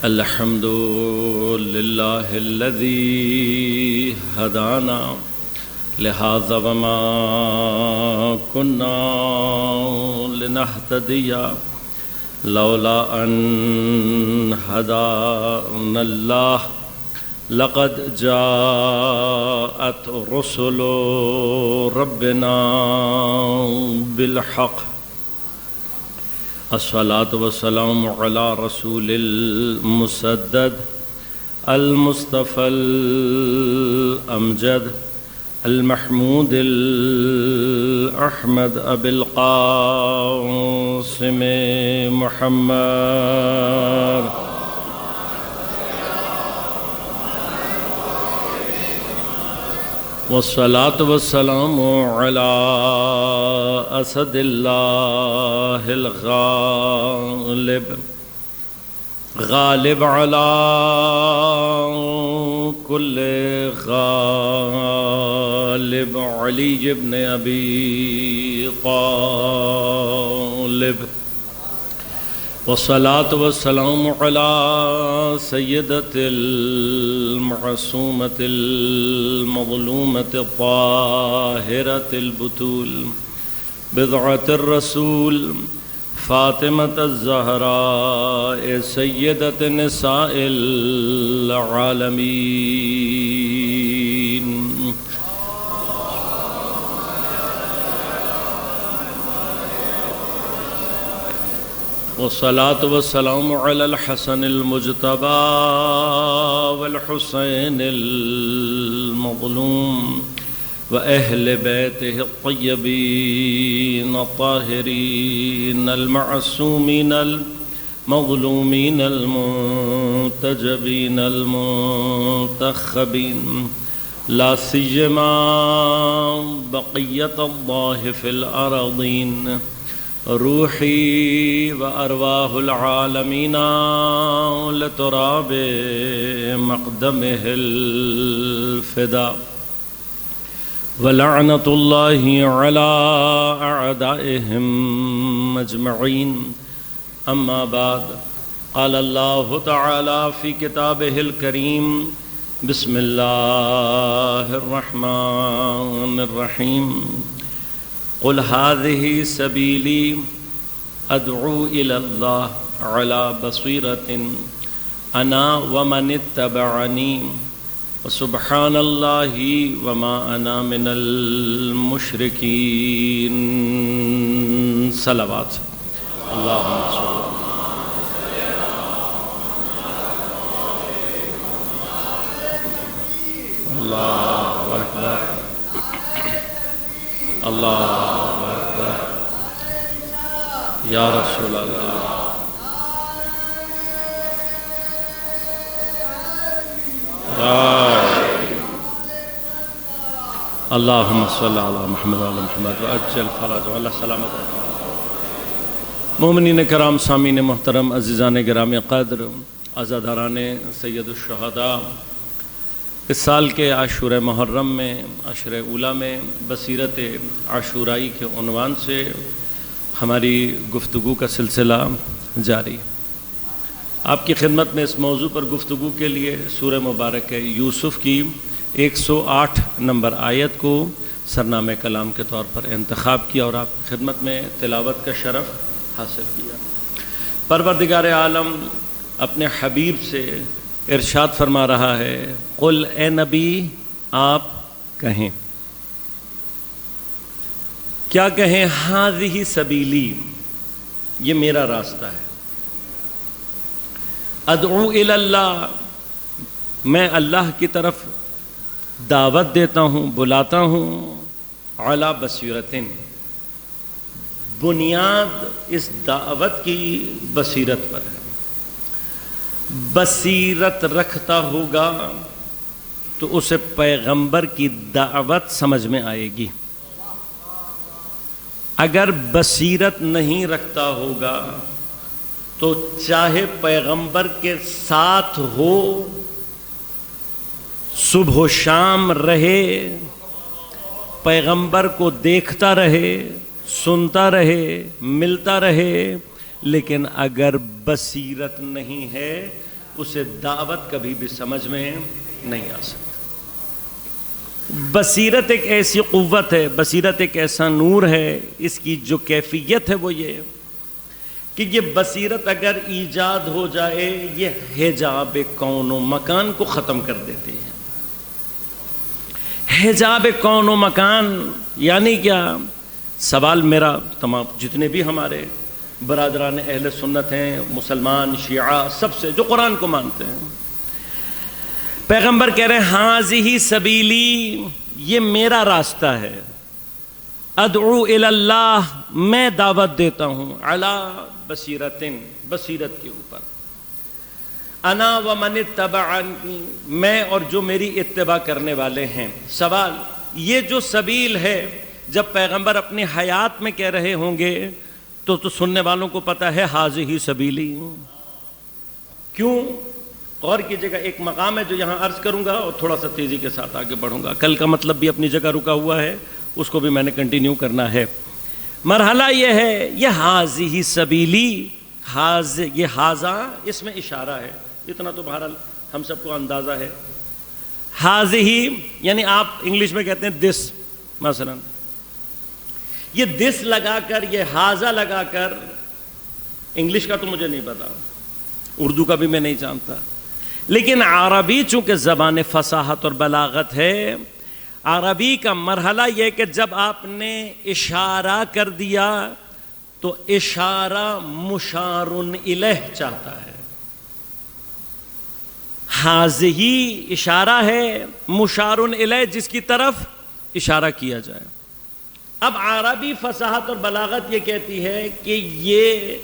الحمد لله الذي هدانا لهذا وما كنا لنهتدي لولا أن هدانا الله لقد جاءت رسل ربنا بالحق الصلاة والسلام على رسول المسدد المصطفى الأمجد المحمود الأحمد أبي القاسم محمد والصلاة والسلام على أسد الله الغالب غالب على كل غالب علي بن أبي طالب والصلاة والسلام على سيدة المعصومة المظلومة الطاهرة البتول بضعة الرسول فاطمة الزهراء سيدة نساء العالمين والصلاة والسلام على الحسن المجتبى والحسين المظلوم وأهل بيته الطيبين الطاهرين المعصومين المظلومين المنتجبين المنتخبين لا سيما بقية الله في الأراضين روحي وأرواح العالمين لتراب مقدمه الفداء ولعنة الله على أعدائهم أجمعين أما بعد قال الله تعالى في كتابه الكريم بسم الله الرحمن الرحيم قل هذه سبيلي أدعو إلى الله على بصيرة أنا ومن اتبعني وسبحان الله وما أنا من المشركين صلوات اللهم صل الله أكبر اللہ اکبر یا رسول اللہ اللہم صلی علی محمد وعلی محمد وعجل فرج وعلی سلامت مومنین کرام سامعین محترم عزیزان گرامی قدر عزاداران سید الشہداء اس سال کے عاشور محرم میں عشر اولیٰ میں بصیرت عاشورائی کے عنوان سے ہماری گفتگو کا سلسلہ جاری ہے۔ آپ کی خدمت میں اس موضوع پر گفتگو کے لیے سورہ مبارک یوسف کی 108 نمبر آیت کو سرنامہ کلام کے طور پر انتخاب کیا اور آپ کی خدمت میں تلاوت کا شرف حاصل کیا۔ پروردگار عالم اپنے حبیب سے ارشاد فرما رہا ہے قل اے نبی آپ کہیں، کیا کہیں؟ ہذہ سبیلی، یہ میرا راستہ ہے، ادعو الی اللہ، میں اللہ کی طرف دعوت دیتا ہوں، بلاتا ہوں، علی بصیرتن، بنیاد اس دعوت کی بصیرت پر ہے۔ بصیرت رکھتا ہوگا تو اسے پیغمبر کی دعوت سمجھ میں آئے گی، اگر بصیرت نہیں رکھتا ہوگا تو چاہے پیغمبر کے ساتھ ہو، صبح و شام رہے، پیغمبر کو دیکھتا رہے، سنتا رہے، ملتا رہے، لیکن اگر بصیرت نہیں ہے اسے دعوت کبھی بھی سمجھ میں نہیں آ سکتی۔ بصیرت ایک ایسی قوت ہے، بصیرت ایک ایسا نور ہے، اس کی جو کیفیت ہے وہ یہ کہ یہ بصیرت اگر ایجاد ہو جائے یہ حجاب کون و مکان کو ختم کر دیتی ہے۔ حجاب کون و مکان یعنی کیا؟ سوال میرا تمام جتنے بھی ہمارے برادران اہل سنت ہیں، مسلمان، شیعہ، سب سے جو قرآن کو مانتے ہیں، پیغمبر کہہ رہے ہیں ہاذہ سبیلی، یہ میرا راستہ ہے، ادعو الی اللہ، میں دعوت دیتا ہوں، علی بصیرتن، بصیرت کے اوپر، انا ومن اتبعنی، میں اور جو میری اتباع کرنے والے ہیں۔ سوال، یہ جو سبیل ہے جب پیغمبر اپنی حیات میں کہہ رہے ہوں گے تو سننے والوں کو پتہ ہے ہاذہ سبیلی، کیوں؟ غور کیجیے گا، ایک مقام ہے جو یہاں عرض کروں گا اور تھوڑا سا تیزی کے ساتھ آگے بڑھوں گا، کل کا مطلب بھی اپنی جگہ رکا ہوا ہے، اس کو بھی میں نے کنٹینیو کرنا ہے۔ مرحلہ یہ ہے، یہ ہاذہ سبیلی، یہ ہاذا اس میں اشارہ ہے، اتنا تو بہرحال ہم سب کو اندازہ ہے۔ ہاذہ یعنی آپ انگلش میں کہتے ہیں دس، مثلا یہ دس لگا کر، یہ ہاذا لگا کر، انگلش کا تو مجھے نہیں پتا، اردو کا بھی میں نہیں جانتا، لیکن عربی چونکہ زبان فصاحت اور بلاغت ہے، عربی کا مرحلہ یہ کہ جب آپ نے اشارہ کر دیا تو اشارہ مشار الیہ چاہتا ہے۔ ہاذہ اشارہ ہے، مشار الیہ جس کی طرف اشارہ کیا جائے۔ اب عربی فصاحت اور بلاغت یہ کہتی ہے کہ یہ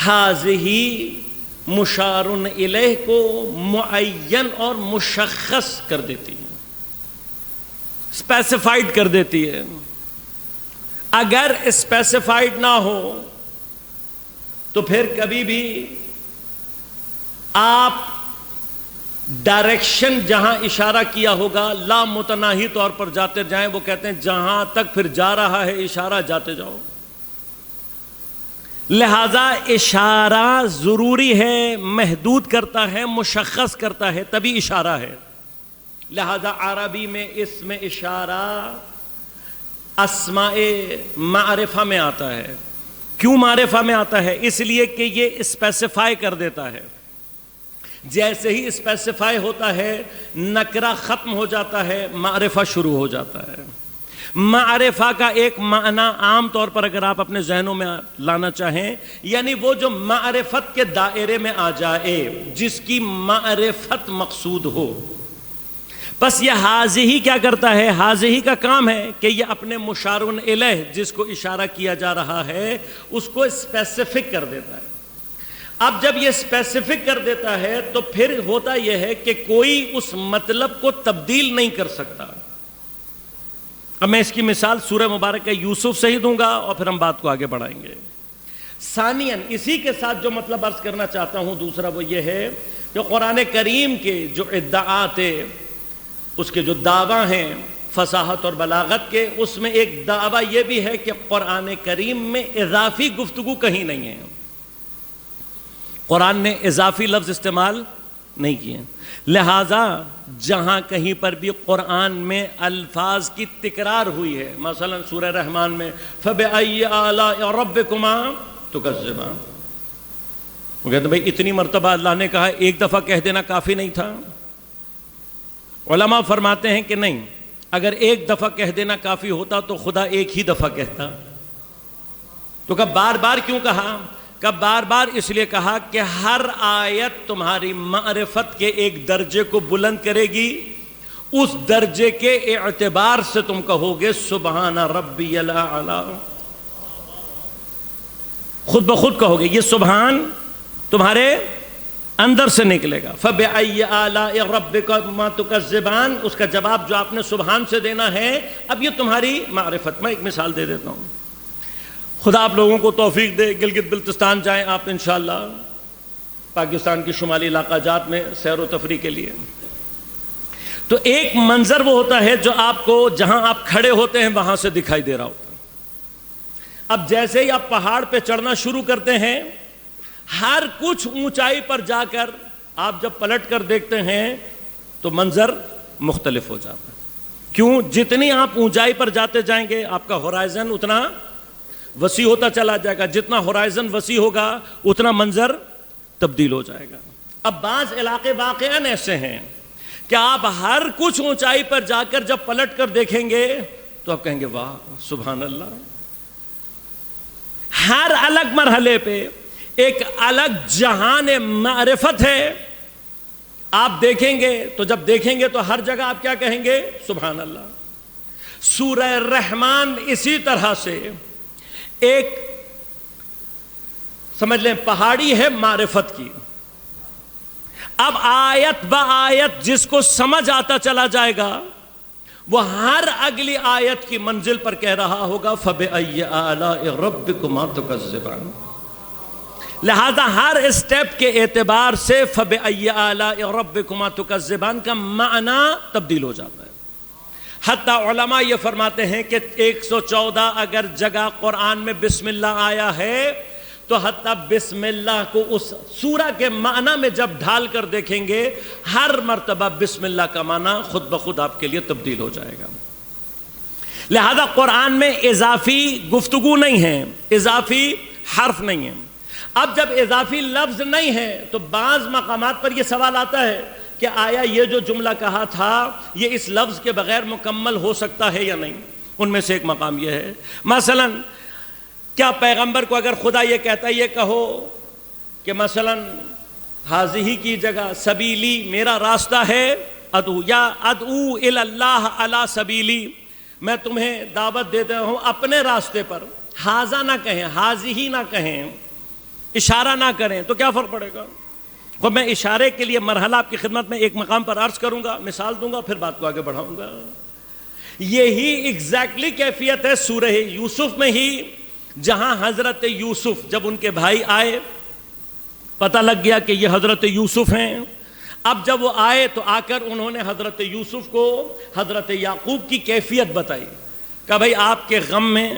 ہاذہ مشار الیہ کو معین اور مشخص کر دیتی ہے، اسپیسیفائڈ کر دیتی ہے۔ اگر اسپیسیفائڈ نہ ہو تو پھر کبھی بھی آپ ڈائریکشن جہاں اشارہ کیا ہوگا لا متناہی طور پر جاتے جائیں، وہ کہتے ہیں جہاں تک پھر جا رہا ہے اشارہ جاتے جاؤ۔ لہذا اشارہ ضروری ہے، محدود کرتا ہے، مشخص کرتا ہے، تبھی اشارہ ہے۔ لہذا عربی میں اس میں اشارہ اسماء معرفہ میں آتا ہے۔ کیوں معرفہ میں آتا ہے؟ اس لیے کہ یہ اسپیسیفائی کر دیتا ہے۔ جیسے ہی اسپیسیفائی ہوتا ہے نکرہ ختم ہو جاتا ہے، معرفہ شروع ہو جاتا ہے۔ معرفہ کا ایک معنی عام طور پر اگر آپ اپنے ذہنوں میں لانا چاہیں، یعنی وہ جو معرفت کے دائرے میں آ جائے، جس کی معرفت مقصود ہو۔ بس یہ ہاذہ کیا کرتا ہے؟ ہاذہ کا کام ہے کہ یہ اپنے مشار الیہ جس کو اشارہ کیا جا رہا ہے اس کو اسپیسیفک کر دیتا ہے۔ اب جب یہ اسپیسیفک کر دیتا ہے تو پھر ہوتا یہ ہے کہ کوئی اس مطلب کو تبدیل نہیں کر سکتا۔ اب میں اس کی مثال سورہ مبارکہ یوسف سے ہی دوں گا اور پھر ہم بات کو آگے بڑھائیں گے۔ ثانیاً اسی کے ساتھ جو مطلب عرض کرنا چاہتا ہوں دوسرا وہ یہ ہے کہ قرآن کریم کے جو ادعات ہیں، اس کے جو دعویٰ ہیں فصاحت اور بلاغت کے، اس میں ایک دعویٰ یہ بھی ہے کہ قرآن کریم میں اضافی گفتگو کہیں نہیں ہے۔ قرآن نے اضافی لفظ استعمال نہیں کیے، لہذا جہاں کہیں پر بھی قرآن میں الفاظ کی تکرار ہوئی ہے، مثلا سورہ رحمان میں فَبِأَيِّ آلَاءِ رَبِّكُمَا تُكَذِّبَانِ، وہ کہتے ہیں بھائی اتنی مرتبہ اللہ نے کہا، ایک دفعہ کہہ دینا کافی نہیں تھا؟ علماء فرماتے ہیں کہ نہیں، اگر ایک دفعہ کہہ دینا کافی ہوتا تو خدا ایک ہی دفعہ کہتا۔ تو کب بار بار کیوں کہا؟ کب بار بار اس لیے کہا کہ ہر آیت تمہاری معرفت کے ایک درجے کو بلند کرے گی، اس درجے کے اعتبار سے تم کہو گے سبحان ربی الاعلی، خود بخود کہو گے، یہ سبحان تمہارے اندر سے نکلے گا۔ فَبِأَيِّ آلَاءِ رَبِّكُمَا تُكَذِّبَانِ، اس کا جواب جو آپ نے سبحان سے دینا ہے، اب یہ تمہاری معرفت۔ میں ایک مثال دے دیتا ہوں، خدا آپ لوگوں کو توفیق دے، گلگت بلتستان جائیں آپ انشاءاللہ، پاکستان کی شمالی علاقہ جات میں سیر و تفریح کے لیے، تو ایک منظر وہ ہوتا ہے جو آپ کو جہاں آپ کھڑے ہوتے ہیں وہاں سے دکھائی دے رہا ہوتا ہے۔ اب جیسے ہی آپ پہاڑ پہ چڑھنا شروع کرتے ہیں، ہر کچھ اونچائی پر جا کر آپ جب پلٹ کر دیکھتے ہیں تو منظر مختلف ہو جاتا ہے. کیوں؟ جتنی آپ اونچائی پر جاتے جائیں گے آپ کا ہورائزن اتنا وسیع ہوتا چلا جائے گا. جتنا ہورائزن وسیع ہوگا اتنا منظر تبدیل ہو جائے گا. اب بعض علاقے واقعاً ایسے ہیں کہ آپ ہر کچھ اونچائی پر جا کر جب پلٹ کر دیکھیں گے تو آپ کہیں گے واہ سبحان اللہ. ہر الگ مرحلے پہ ایک الگ جہان معرفت ہے. آپ دیکھیں گے تو جب دیکھیں گے تو ہر جگہ آپ کیا کہیں گے؟ سبحان اللہ. سورہ رحمان اسی طرح سے ایک سمجھ لیں پہاڑی ہے معرفت کی. اب آیت با آیت جس کو سمجھ آتا چلا جائے گا وہ ہر اگلی آیت کی منزل پر کہہ رہا ہوگا فَبِأَيِّ آلَاءِ رَبِّكُمَا تُكَذِّبَانِ. لہذا ہر اسٹیپ کے اعتبار سے فَبِأَيِّ آلَاءِ رَبِّكُمَا تُكَذِّبَانِ کا معنی تبدیل ہو جاتا ہے. حتیٰ علماء یہ فرماتے ہیں کہ 114 اگر جگہ قرآن میں بسم اللہ آیا ہے تو حتیٰ بسم اللہ کو اس سورہ کے معنی میں جب ڈھال کر دیکھیں گے ہر مرتبہ بسم اللہ کا معنی خود بخود آپ کے لیے تبدیل ہو جائے گا. لہذا قرآن میں اضافی گفتگو نہیں ہے, اضافی حرف نہیں ہے. اب جب اضافی لفظ نہیں ہے تو بعض مقامات پر یہ سوال آتا ہے کہ آیا یہ جو جملہ کہا تھا یہ اس لفظ کے بغیر مکمل ہو سکتا ہے یا نہیں. ان میں سے ایک مقام یہ ہے مثلا کیا پیغمبر کو اگر خدا یہ کہتا ہے یہ کہو کہ مثلا حاضی کی جگہ سبیلی میرا راستہ ہے ادعو یا ادعو الی اللہ علی سبیلی, میں تمہیں دعوت دیتا ہوں اپنے راستے پر, حاضہ نہ کہیں حاضی نہ کہیں, اشارہ نہ کریں تو کیا فرق پڑے گا؟ اور میں اشارے کے لیے مرحلہ آپ کی خدمت میں ایک مقام پر عرض کروں گا, مثال دوں گا, پھر بات کو آگے بڑھاؤں گا. یہی ایگزیکٹلی کیفیت ہے سورہ یوسف میں ہی, جہاں حضرت یوسف جب ان کے بھائی آئے پتہ لگ گیا کہ یہ حضرت یوسف ہیں. اب جب وہ آئے تو آ کر انہوں نے حضرت یوسف کو حضرت یعقوب کی کیفیت بتائی کہ بھائی آپ کے غم میں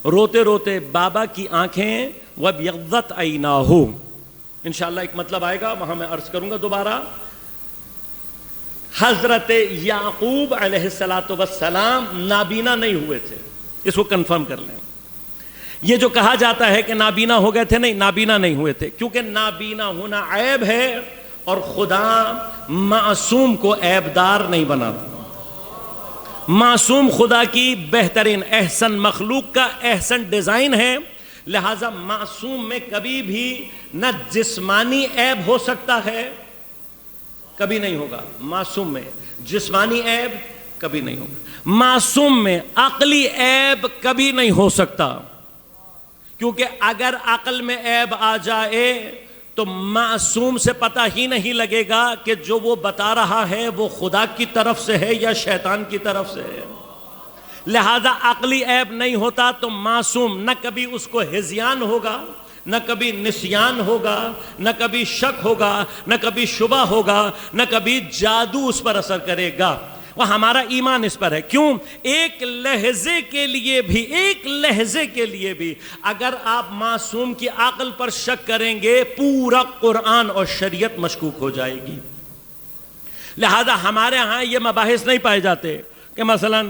روتے روتے بابا کی آنکھیں وَبْيَضَّتْ عَيْنَاهُ, انشاءاللہ ایک مطلب آئے گا وہاں میں عرض کروں گا دوبارہ. حضرت یعقوب علیہ السلام نابینا نہیں ہوئے تھے, اس کو کنفرم کر لیں. یہ جو کہا جاتا ہے کہ نابینا ہو گئے تھے, نہیں, نابینا نہیں ہوئے تھے, کیونکہ نابینا ہونا عیب ہے اور خدا معصوم کو عیب دار نہیں بناتا. معصوم خدا کی بہترین احسن مخلوق کا احسن ڈیزائن ہے. لہذا معصوم میں کبھی بھی نہ جسمانی عیب ہو سکتا ہے, کبھی نہیں ہوگا. معصوم میں جسمانی عیب کبھی نہیں ہوگا. معصوم میں عقلی عیب کبھی نہیں ہو سکتا, کیونکہ اگر عقل میں عیب آ جائے تو معصوم سے پتہ ہی نہیں لگے گا کہ جو وہ بتا رہا ہے وہ خدا کی طرف سے ہے یا شیطان کی طرف سے ہے. لہذا عقلی عیب نہیں ہوتا تو معصوم نہ کبھی اس کو ہذیان ہوگا, نہ کبھی نسیان ہوگا, نہ کبھی شک ہوگا, نہ کبھی شبہ ہوگا, نہ کبھی جادو اس پر اثر کرے گا. وہ ہمارا ایمان اس پر ہے. کیوں؟ ایک لحظے کے لیے بھی اگر آپ معصوم کی عقل پر شک کریں گے پورا قرآن اور شریعت مشکوک ہو جائے گی. لہذا ہمارے ہاں یہ مباحث نہیں پائے جاتے کہ مثلا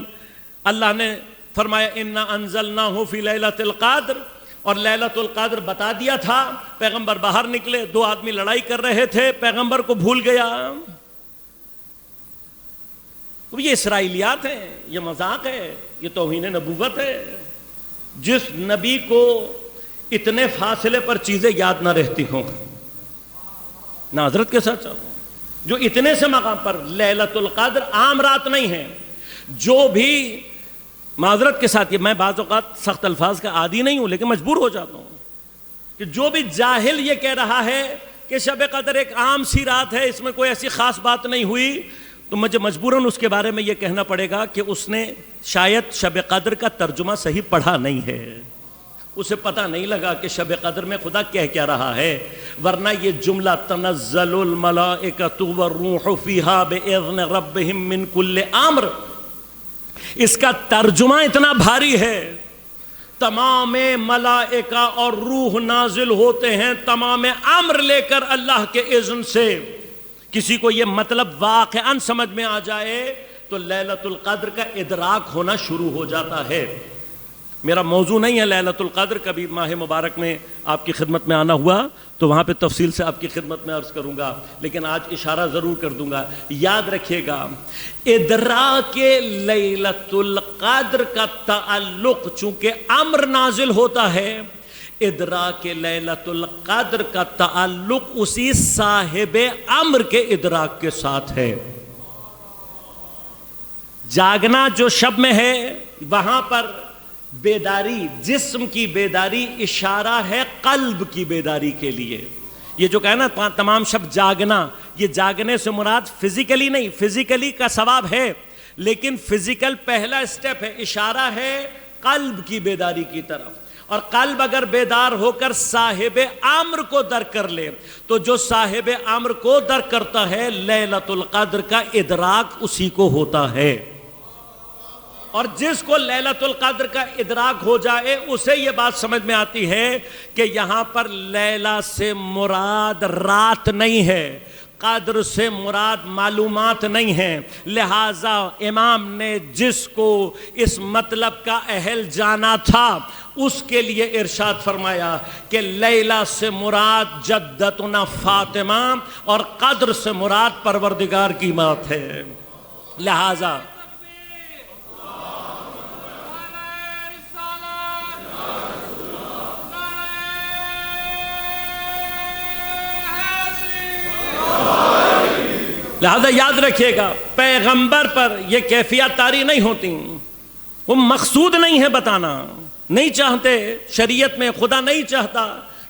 اللہ نے فرمایا انا انزلناہ فی لیلۃ القدر, اور لیلۃ القدر بتا دیا تھا, پیغمبر باہر نکلے, 2 آدمی لڑائی کر رہے تھے, پیغمبر کو بھول گیا. یہ اسرائیلیات ہیں, یہ مذاق ہے, یہ توہین نبوت ہے. جس نبی کو اتنے فاصلے پر چیزیں یاد نہ رہتی ہوں, نہ حضرت کے ساتھ چاہوں, جو اتنے سے مقام پر لیلۃ القدر عام رات نہیں ہے. جو بھی معذرت کے ساتھ, یہ میں بعض اوقات سخت الفاظ کا عادی نہیں ہوں لیکن مجبور ہو جاتا ہوں کہ جو بھی جاہل یہ کہہ رہا ہے کہ شب قدر ایک عام سی رات ہے, اس میں کوئی ایسی خاص بات نہیں ہوئی, تو مجھے مجبوراً اس کے بارے میں یہ کہنا پڑے گا کہ اس نے شاید شب قدر کا ترجمہ صحیح پڑھا نہیں ہے, اسے پتہ نہیں لگا کہ شب قدر میں خدا کہہ کیا رہا ہے. ورنہ یہ جملہ تنزل الملائکۃ والروح فیہا بإذن ربہم من کل امر, اس کا ترجمہ اتنا بھاری ہے تمام ملائکہ اور روح نازل ہوتے ہیں تمام امر لے کر اللہ کے اذن سے. کسی کو یہ مطلب واقعاً سمجھ میں آ جائے تو لیلۃ القدر کا ادراک ہونا شروع ہو جاتا ہے. میرا موضوع نہیں ہے لیلۃ القدر، کبھی ماہ مبارک میں آپ کی خدمت میں آنا ہوا تو وہاں پہ تفصیل سے آپ کی خدمت میں عرض کروں گا، لیکن آج اشارہ ضرور کر دوں گا. یاد رکھیے گا، ادراک لیلۃ القدر کا تعلق چونکہ امر نازل ہوتا ہے، ادراک لیلۃ القدر کا تعلق اسی صاحب امر کے ادراک کے ساتھ ہے. جاگنا جو شب میں ہے وہاں پر بیداری، جسم کی بیداری اشارہ ہے قلب کی بیداری کے لیے. یہ جو کہنا تمام شب جاگنا، یہ جاگنے سے مراد فزیکلی نہیں، فزیکلی کا ثواب ہے لیکن فزیکل پہلا سٹیپ ہے، اشارہ ہے قلب کی بیداری کی طرف. اور قلب اگر بیدار ہو کر صاحب امر کو درک کر لے تو جو صاحب امر کو درک کرتا ہے لیلۃ القدر کا ادراک اسی کو ہوتا ہے. اور جس کو لیلۃ القدر کا ادراک ہو جائے اسے یہ بات سمجھ میں آتی ہے کہ یہاں پر لیلہ سے مراد رات نہیں ہے، قدر سے مراد معلومات نہیں ہیں. لہٰذا امام نے جس کو اس مطلب کا اہل جانا تھا اس کے لیے ارشاد فرمایا کہ لیلہ سے مراد جدتنا فاطمہ اور قدر سے مراد پروردگار کی موت ہے. لہٰذا یاد رکھیے گا، پیغمبر پر یہ کیفیت طاری نہیں ہوتی، وہ مقصود نہیں ہے بتانا، نہیں چاہتے شریعت میں، خدا نہیں چاہتا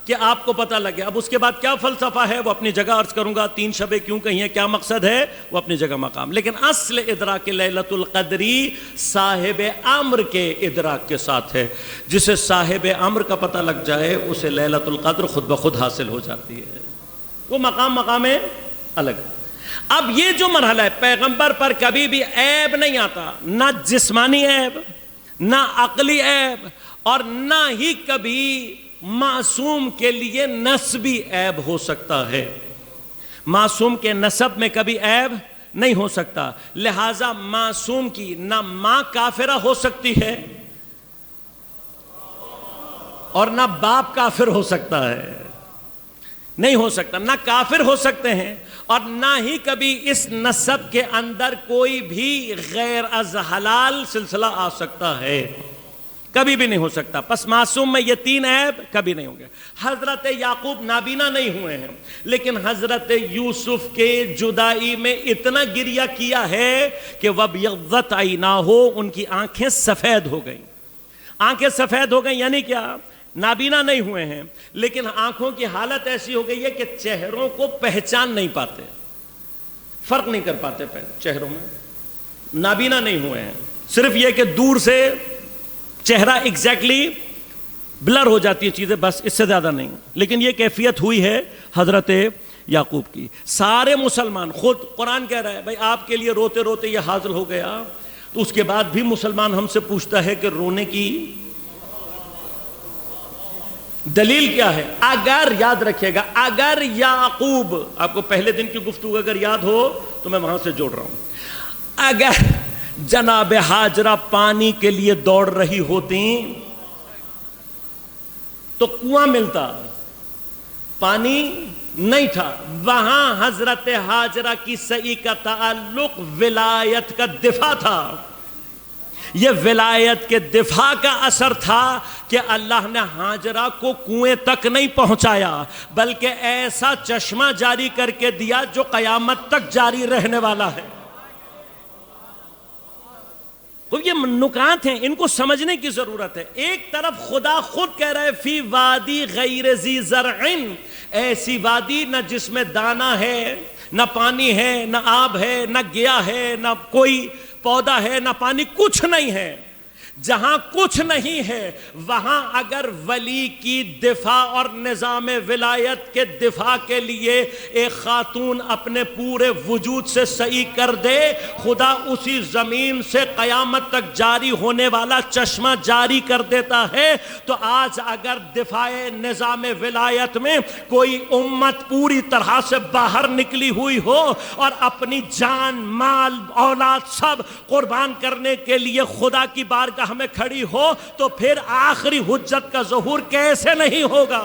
کہ آپ کو پتہ لگے. اب اس کے بعد کیا فلسفہ ہے وہ اپنی جگہ عرض کروں گا، 3 شبیں کیوں کہی ہیں، کیا مقصد ہے وہ اپنی جگہ مقام. لیکن اصل ادراک لیلۃ القدری صاحب امر کے ادراک کے ساتھ ہے. جسے صاحب امر کا پتہ لگ جائے اسے لیلۃ القدر خود بخود حاصل ہو جاتی ہے. وہ مقام ہے الگ. اب یہ جو مرحلہ ہے، پیغمبر پر کبھی بھی عیب نہیں آتا، نہ جسمانی عیب، نہ عقلی عیب، اور نہ ہی کبھی معصوم کے لیے نسبی عیب ہو سکتا ہے. معصوم کے نسب میں کبھی عیب نہیں ہو سکتا. لہٰذا معصوم کی نہ ماں کافرہ ہو سکتی ہے اور نہ باپ کافر ہو سکتا ہے، نہیں ہو سکتا. نہ کافر ہو سکتے ہیں اور نہ ہی کبھی اس نسب کے اندر کوئی بھی غیر از حلال سلسلہ آ سکتا ہے، کبھی بھی نہیں ہو سکتا. پس معصوم میں یہ 3 عیب کبھی نہیں ہوں گے. حضرت یعقوب نابینا نہیں ہوئے ہیں لیکن حضرت یوسف کے جدائی میں اتنا گریہ کیا ہے کہ وَبْيَضَّتْ عَيْنَاهُ، ان کی آنکھیں سفید ہو گئیں. آنکھیں سفید ہو گئیں یعنی کیا؟ نابینا نہیں ہوئے ہیں لیکن آنکھوں کی حالت ایسی ہو گئی ہے کہ چہروں کو پہچان نہیں پاتے، فرق نہیں کر پاتے چہروں میں. نابینا نہیں ہوئے ہیں، صرف یہ کہ دور سے چہرہ ایگزیکٹلی بلر ہو جاتی ہیں چیزیں، بس اس سے زیادہ نہیں. لیکن یہ کیفیت ہوئی ہے حضرت یعقوب کی. سارے مسلمان، خود قرآن کہہ رہا ہے بھائی آپ کے لیے روتے روتے یہ حاصل ہو گیا، تو اس کے بعد بھی مسلمان ہم سے پوچھتا ہے کہ رونے کی دلیل کیا ہے. اگر یاد رکھیے گا، اگر یعقوب، آپ کو پہلے دن کی گفتگو اگر یاد ہو تو میں وہاں سے جوڑ رہا ہوں، اگر جناب ہاجرہ پانی کے لیے دوڑ رہی ہوتی تو کنواں ملتا، پانی نہیں تھا. وہاں حضرت ہاجرہ کی سعی کا تعلق ولایت کا دفاع تھا. یہ ولایت کے دفاع کا اثر تھا کہ اللہ نے ہاجرہ کو کنویں تک نہیں پہنچایا بلکہ ایسا چشمہ جاری کر کے دیا جو قیامت تک جاری رہنے والا ہے. تو یہ نکات ہیں، ان کو سمجھنے کی ضرورت ہے. ایک طرف خدا خود کہہ رہے فی وادی غیر ذی زرع، ایسی وادی نہ جس میں دانہ ہے، نہ پانی ہے، نہ آب ہے، نہ گیا ہے، نہ کوئی پودا ہے، نہ پانی، کچھ نہیں ہے. جہاں کچھ نہیں ہے وہاں اگر ولی کی دفاع اور نظام ولایت کے دفاع کے لیے ایک خاتون اپنے پورے وجود سے صحیح کر دے، خدا اسی زمین سے قیامت تک جاری ہونے والا چشمہ جاری کر دیتا ہے۔ تو آج اگر دفاع نظام ولایت میں کوئی امت پوری طرح سے باہر نکلی ہوئی ہو اور اپنی جان، مال، اولاد سب قربان کرنے کے لیے خدا کی بارگاہ ہمیں کھڑی ہو، تو پھر آخری حجت کا ظہور کیسے نہیں ہوگا؟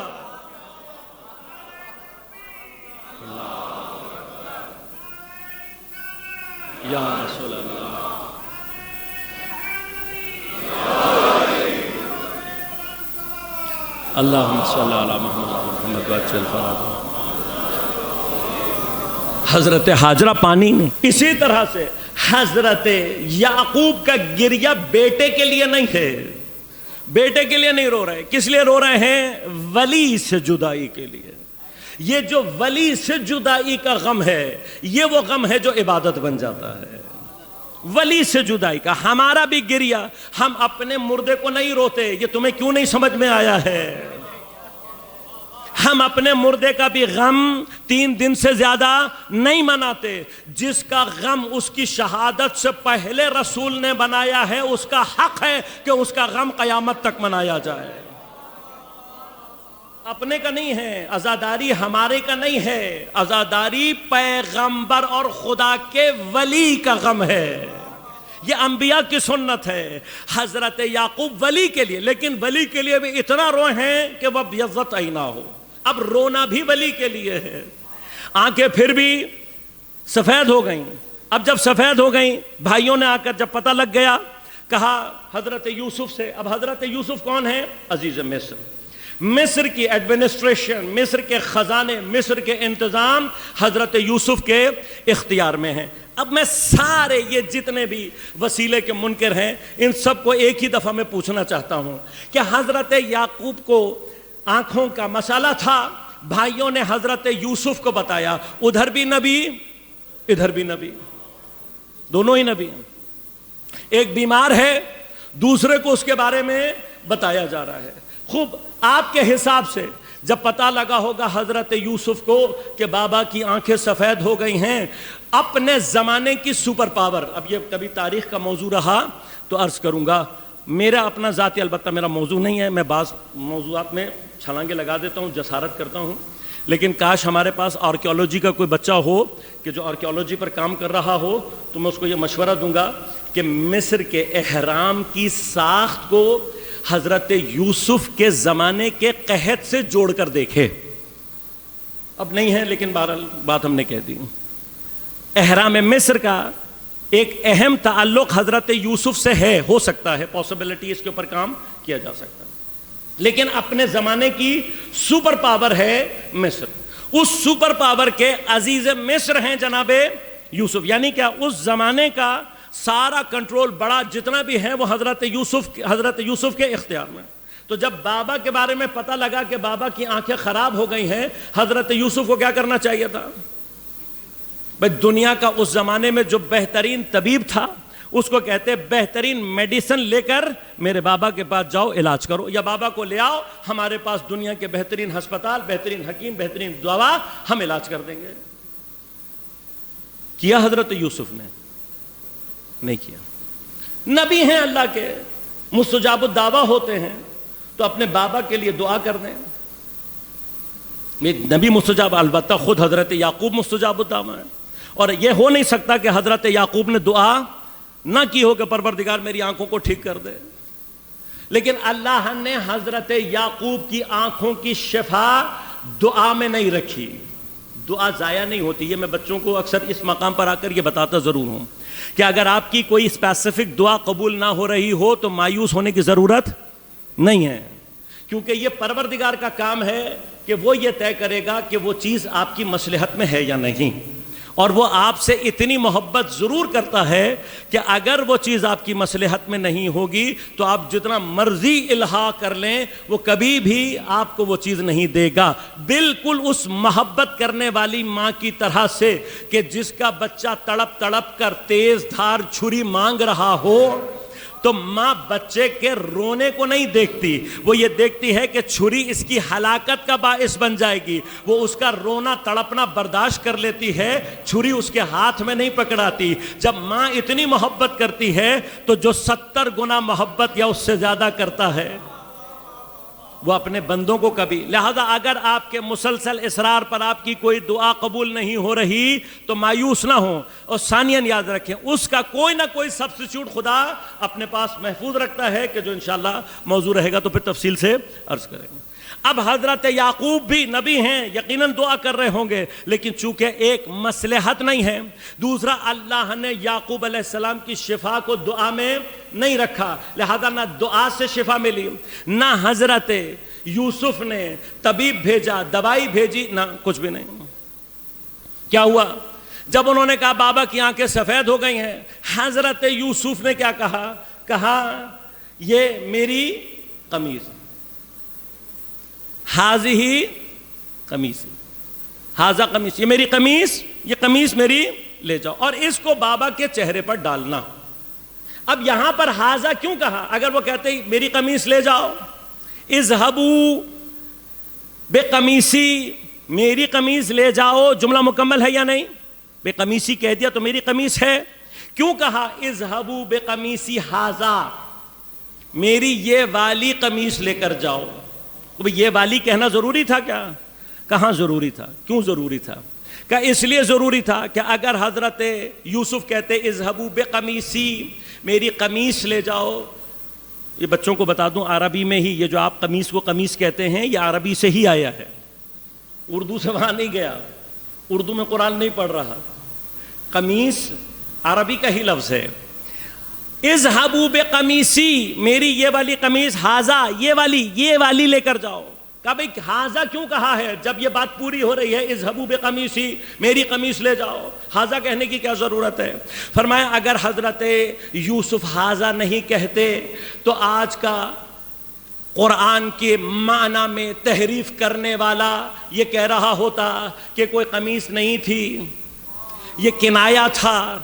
یا رسول اللہ، اللہم صلی علی محمد وعجل فرجہ۔ حضرت حاجرہ پانی میں اسی طرح سے حضرت یعقوب کا گریہ بیٹے کے لیے نہیں ہے، بیٹے کے لیے نہیں رو رہے، کس لیے رو رہے ہیں؟ ولی سے جدائی کے لیے۔ یہ جو ولی سے جدائی کا غم ہے، یہ وہ غم ہے جو عبادت بن جاتا ہے، ولی سے جدائی کا۔ ہمارا بھی گریہ، ہم اپنے مردے کو نہیں روتے، یہ تمہیں کیوں نہیں سمجھ میں آیا ہے؟ ہم اپنے مردے کا بھی غم 3 دن سے زیادہ نہیں مناتے۔ جس کا غم اس کی شہادت سے پہلے رسول نے بنایا ہے، اس کا حق ہے کہ اس کا غم قیامت تک منایا جائے۔ اپنے کا نہیں ہے، عزاداری ہمارے کا نہیں ہے، عزاداری پیغمبر اور خدا کے ولی کا غم ہے۔ یہ انبیاء کی سنت ہے۔ حضرت یعقوب ولی کے لیے، لیکن ولی کے لیے بھی اتنا روئے ہیں کہ وہ بیضت عینا ہو۔ اب رونا بھی ولی کے لیے ہے۔ آنکھیں پھر بھی سفید ہو گئیں۔ اب جب سفید ہو گئیں، بھائیوں نے آ کر جب پتہ لگ گیا، کہا حضرت یوسف سے۔ اب حضرت یوسف کون ہیں؟ عزیز مصر۔ مصر کی ایڈمنسٹریشن، مصر کے خزانے، مصر کے انتظام حضرت یوسف کے اختیار میں ہیں۔ اب میں سارے یہ جتنے بھی وسیلے کے منکر ہیں، ان سب کو ایک ہی دفعہ میں پوچھنا چاہتا ہوں کہ حضرت یعقوب کو آنکھوں کا مسئلہ تھا، بھائیوں نے حضرت یوسف کو بتایا، ادھر بھی نبی ادھر بھی نبی، دونوں ہی نبی ہیں۔ ایک بیمار ہے، دوسرے کو اس کے بارے میں بتایا جا رہا ہے۔ خوب آپ کے حساب سے جب پتہ لگا ہوگا حضرت یوسف کو کہ بابا کی آنکھیں سفید ہو گئی ہیں، اپنے زمانے کی سپر پاور، اب یہ کبھی تاریخ کا موضوع رہا تو عرض کروں گا، میرا اپنا ذاتی، البتہ میرا موضوع نہیں ہے، میں بعض موضوعات میں چھلانگیں لگا دیتا ہوں، جسارت کرتا ہوں، لیکن کاش ہمارے پاس آرکیولوجی کا کوئی بچہ ہو کہ جو آرکیولوجی پر کام کر رہا ہو، تو میں اس کو یہ مشورہ دوں گا کہ مصر کے احرام کی ساخت کو حضرت یوسف کے زمانے کے قحط سے جوڑ کر دیکھے۔ اب نہیں ہے، لیکن بہرحال بات ہم نے کہہ دی۔ احرام مصر کا ایک اہم تعلق حضرت یوسف سے ہے، ہو سکتا ہے، پاسبلٹی اس کے اوپر کام کیا جا سکتا ہے، لیکن اپنے زمانے کی سپر پاور ہے مصر۔ اس سپر پاور کے عزیز مصر ہیں جناب یوسف، یعنی کیا اس زمانے کا سارا کنٹرول بڑا جتنا بھی ہے وہ حضرت یوسف کے اختیار میں۔ تو جب بابا کے بارے میں پتہ لگا کہ بابا کی آنکھیں خراب ہو گئی ہیں، حضرت یوسف کو کیا کرنا چاہیے تھا؟ بھائی دنیا کا اس زمانے میں جو بہترین طبیب تھا، اس کو کہتے بہترین میڈیسن لے کر میرے بابا کے پاس جاؤ، علاج کرو، یا بابا کو لے آؤ ہمارے پاس، دنیا کے بہترین ہسپتال، بہترین حکیم، بہترین دوا، ہم علاج کر دیں گے۔ کیا حضرت یوسف نے؟ نہیں کیا۔ نبی ہیں اللہ کے، مستجاب الدعویٰ ہوتے ہیں، تو اپنے بابا کے لیے دعا کر دیں۔ نبی مستجاب، البتہ خود حضرت یعقوب مستجاب الدعویٰ ہے، اور یہ ہو نہیں سکتا کہ حضرت یعقوب نے دعا نہ کی ہو کہ پروردگار میری آنکھوں کو ٹھیک کر دے، لیکن اللہ نے حضرت یعقوب کی آنکھوں کی شفا دعا میں نہیں رکھی۔ دعا ضائع نہیں ہوتی، یہ میں بچوں کو اکثر اس مقام پر آ کر یہ بتاتا ضرور ہوں کہ اگر آپ کی کوئی اسپیسیفک دعا قبول نہ ہو رہی ہو تو مایوس ہونے کی ضرورت نہیں ہے، کیونکہ یہ پروردگار کا کام ہے کہ وہ یہ طے کرے گا کہ وہ چیز آپ کی مصلحت میں ہے یا نہیں، اور وہ آپ سے اتنی محبت ضرور کرتا ہے کہ اگر وہ چیز آپ کی مصلحت میں نہیں ہوگی تو آپ جتنا مرضی الہا کر لیں وہ کبھی بھی آپ کو وہ چیز نہیں دے گا، بالکل اس محبت کرنے والی ماں کی طرح سے کہ جس کا بچہ تڑپ تڑپ کر تیز دھار چھری مانگ رہا ہو، تو ماں بچے کے رونے کو نہیں دیکھتی، وہ یہ دیکھتی ہے کہ چھری اس کی ہلاکت کا باعث بن جائے گی، وہ اس کا رونا تڑپنا برداشت کر لیتی ہے، چھری اس کے ہاتھ میں نہیں پکڑاتی۔ جب ماں اتنی محبت کرتی ہے تو جو 70 گنا محبت یا اس سے زیادہ کرتا ہے وہ اپنے بندوں کو کبھی۔ لہذا اگر آپ کے مسلسل اصرار پر آپ کی کوئی دعا قبول نہیں ہو رہی تو مایوس نہ ہوں، اور ثانیاً یاد رکھیں اس کا کوئی نہ کوئی سبسٹیچیوٹ خدا اپنے پاس محفوظ رکھتا ہے، کہ جو انشاءاللہ موضوع رہے گا تو پھر تفصیل سے عرض کریں گے۔ اب حضرت یعقوب بھی نبی ہیں، یقیناً دعا کر رہے ہوں گے، لیکن چونکہ ایک مصلحت نہیں ہے، دوسرا اللہ نے یعقوب علیہ السلام کی شفا کو دعا میں نہیں رکھا، لہذا نہ دعا سے شفا ملی، نہ حضرت یوسف نے طبیب بھیجا، دوائی بھیجی، نہ کچھ بھی نہیں۔ کیا ہوا؟ جب انہوں نے کہا بابا کی آنکھیں سفید ہو گئی ہیں، حضرت یوسف نے کیا کہا یہ میری قمیض، ہاذہ قمیصی، ہاذا قمیص، یہ میری قمیص، یہ قمیص میری لے جاؤ اور اس کو بابا کے چہرے پر ڈالنا۔ اب یہاں پر ہاذا کیوں کہا؟ اگر وہ کہتے میری قمیص لے جاؤ، اذهبوا بقمیصی، میری قمیص لے جاؤ، جملہ مکمل ہے یا نہیں؟ بے قمیصی کہہ دیا تو میری قمیص ہے۔ کیوں کہا اذهبوا بقمیصی ہاذا، میری یہ والی قمیص لے کر جاؤ؟ یہ والی کہنا ضروری تھا کیا؟ کہاں ضروری تھا؟ کیوں ضروری تھا؟ کہ اس لیے ضروری تھا کہ اگر حضرت یوسف کہتے اذهبوا بقمیصی، میری قمیص لے جاؤ، یہ بچوں کو بتا دوں عربی میں ہی یہ جو آپ قمیص کو قمیص کہتے ہیں یہ عربی سے ہی آیا ہے، اردو سے وہاں نہیں گیا، اردو میں قرآن نہیں پڑھ رہا، قمیص عربی کا ہی لفظ ہے۔ اذهبوا بقمیصی، میری یہ والی قمیص، ہاذا یہ والی لے کر جاؤ۔ کہا بھئی ہاذا کیوں کہا ہے جب یہ بات پوری ہو رہی ہے؟ اذهبوا بقمیصی، میری قمیص لے جاؤ، ہاذا کہنے کی کیا ضرورت ہے؟ فرمایا اگر حضرت یوسف ہاذا نہیں کہتے تو آج کا قرآن کے معنی میں تحریف کرنے والا یہ کہہ رہا ہوتا کہ کوئی قمیص نہیں تھی، یہ کنایا تھا،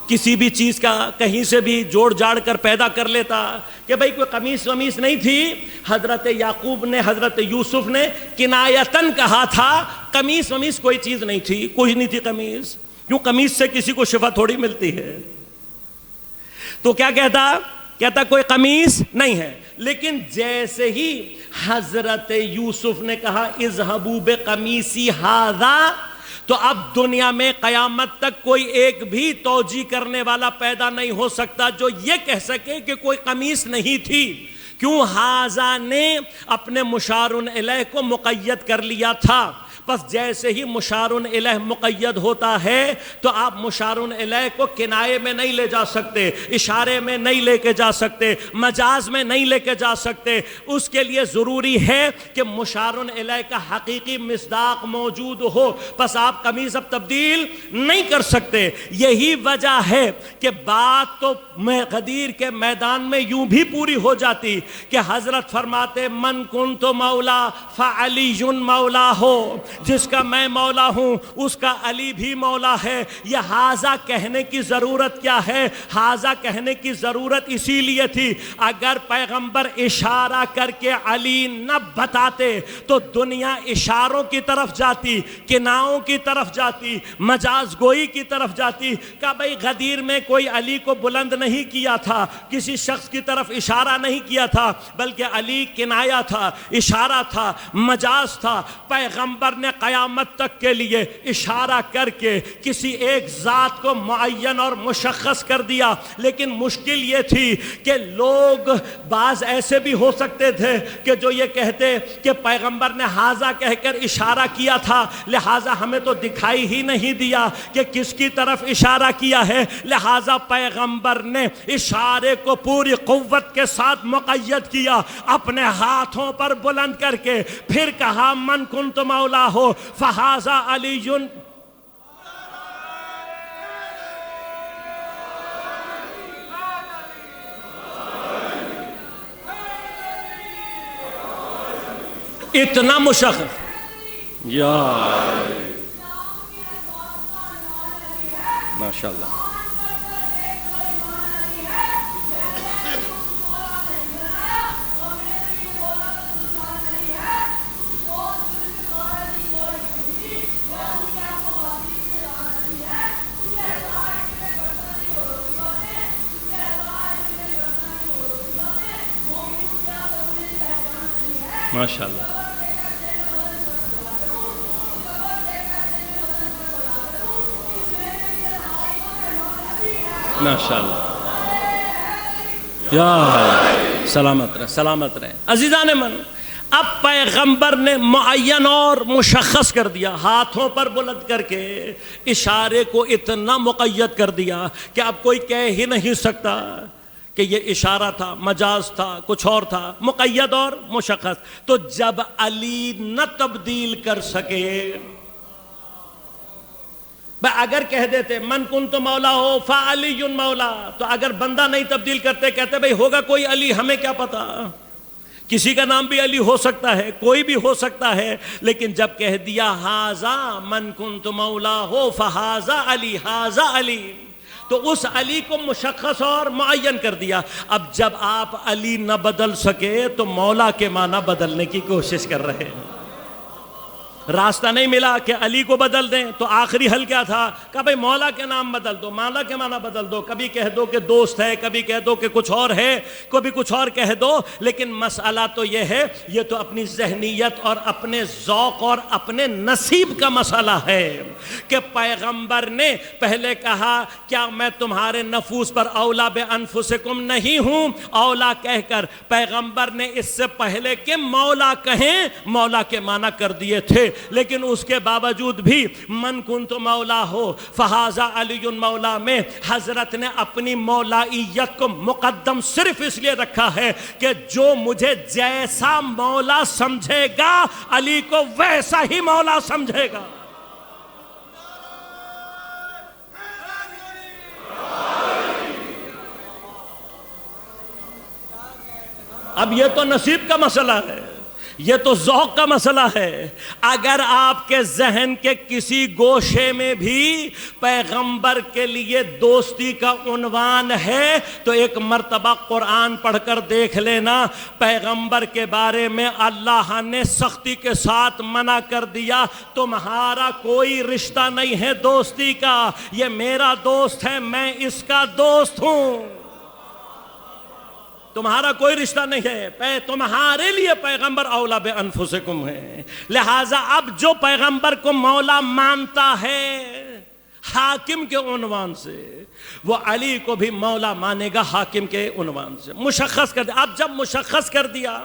کسی بھی چیز کا کہیں سے بھی جوڑ جاڑ کر پیدا کر لیتا کہ بھئی کوئی قمیص ومیص نہیں تھی۔ حضرت یعقوب نے، حضرت یوسف نے کنایتاً کہا تھا قمیص ومیص کوئی چیز نہیں تھی، کوئی نہیں تھی قمیص، کیوں قمیص سے کسی کو شفا تھوڑی ملتی ہے؟ تو کیا کہتا کوئی قمیص نہیں ہے۔ لیکن جیسے ہی حضرت یوسف نے کہا اذهبوا بقمیصی ھذا، تو اب دنیا میں قیامت تک کوئی ایک بھی توجیہ کرنے والا پیدا نہیں ہو سکتا جو یہ کہہ سکے کہ کوئی قمیص نہیں تھی۔ کیوں؟ ھذا نے اپنے مشار الیہ کو مقید کر لیا تھا، بس جیسے ہی مشار الیہ مقید ہوتا ہے تو آپ مشار الیہ کو کنائے میں نہیں لے جا سکتے، اشارے میں نہیں لے کے جا سکتے، مجاز میں نہیں لے کے جا سکتے، اس کے لیے ضروری ہے کہ مشار الیہ کا حقیقی مصداق موجود ہو، بس آپ قمیص اب تبدیل نہیں کر سکتے۔ یہی وجہ ہے کہ بات تو غدیر کے میدان میں یوں بھی پوری ہو جاتی کہ حضرت فرماتے من کنت مولا فعلی مولا ہو، جس کا میں مولا ہوں اس کا علی بھی مولا ہے۔ یہ ھذا کہنے کی ضرورت کیا ہے؟ ھذا کہنے کی ضرورت اسی لیے تھی اگر پیغمبر اشارہ کر کے علی نہ بتاتے تو دنیا اشاروں کی طرف جاتی، کناؤں کی طرف جاتی، مجاز گوئی کی طرف جاتی۔ کہ بھئی غدیر میں کوئی علی کو بلند نہیں کیا تھا، کسی شخص کی طرف اشارہ نہیں کیا تھا، بلکہ علی کنایا تھا، اشارہ تھا، مجاز تھا۔ پیغمبر نے قیامت تک کے لیے اشارہ کر کے کسی ایک ذات کو معین اور مشخص کر دیا، لیکن مشکل یہ تھی کہ لوگ بعض ایسے بھی ہو سکتے تھے کہ جو یہ کہتے کہ پیغمبر نے ھذا کہہ کر اشارہ کیا تھا، لہٰذا ہمیں تو دکھائی ہی نہیں دیا کہ کس کی طرف اشارہ کیا ہے، لہٰذا پیغمبر نے اشارے کو پوری قوت کے ساتھ مقید کیا، اپنے ہاتھوں پر بلند کر کے، پھر کہا من کنت مولا ہو فہذا علی۔ اتنا مشخص یا ماشاءاللہ، ماشاء اللہ. ماشاء اللہ. یا سلامت رہے، سلامت رہے. عزیزان من، اب پیغمبر نے معین اور مشخص کر دیا، ہاتھوں پر بلند کر کے اشارے کو اتنا مقید کر دیا کہ اب کوئی کہہ ہی نہیں سکتا کہ یہ اشارہ تھا، مجاز تھا، کچھ اور تھا. مقید اور مشخص. تو جب علی نہ تبدیل کر سکے، اگر کہہ دیتے من کنت مولا ہو فعلی مولا، تو اگر بندہ نہیں تبدیل کرتے، کہتے بھئی ہوگا کوئی علی، ہمیں کیا پتا، کسی کا نام بھی علی ہو سکتا ہے، کوئی بھی ہو سکتا ہے. لیکن جب کہہ دیا ہاذا من کنت مولا ہو فہذا علی، ہاذا علی، تو اس علی کو مشخص اور معین کر دیا. اب جب آپ علی نہ بدل سکے تو مولا کے معنی بدلنے کی کوشش کر رہے ہیں. راستہ نہیں ملا کہ علی کو بدل دیں، تو آخری حل کیا تھا؟ کہ بھئی مولا کے نام بدل دو، مولا کے معنی بدل دو. کبھی کہہ دو کہ دوست ہے، کبھی کہہ دو کہ کچھ اور ہے، کبھی کچھ اور کہہ دو. لیکن مسئلہ تو یہ ہے، یہ تو اپنی ذہنیت اور اپنے ذوق اور اپنے نصیب کا مسئلہ ہے کہ پیغمبر نے پہلے کہا کیا میں تمہارے نفوس پر اولا بانفسکم نہیں ہوں، اولا کہہ کر پیغمبر نے اس سے پہلے کہ مولا کہیں، مولا کے معنی کر دیے تھے. لیکن اس کے باوجود بھی من کنت مولا ہو فہذا علی مولا میں حضرت نے اپنی مولائیت کو مقدم صرف اس لیے رکھا ہے کہ جو مجھے جیسا مولا سمجھے گا علی کو ویسا ہی مولا سمجھے گا. اب یہ تو نصیب کا مسئلہ ہے، یہ تو ذوق کا مسئلہ ہے. اگر آپ کے ذہن کے کسی گوشے میں بھی پیغمبر کے لیے دوستی کا عنوان ہے تو ایک مرتبہ قرآن پڑھ کر دیکھ لینا. پیغمبر کے بارے میں اللہ نے سختی کے ساتھ منع کر دیا، تمہارا کوئی رشتہ نہیں ہے دوستی کا، یہ میرا دوست ہے، میں اس کا دوست ہوں، تمہارا کوئی رشتہ نہیں ہے، تمہارے لیے پیغمبر اولا بانفسکم ہے. لہٰذا اب جو پیغمبر کو مولا مانتا ہے حاکم کے عنوان سے، وہ علی کو بھی مولا مانے گا حاکم کے عنوان سے. مشخص کر دیا. اب جب مشخص کر دیا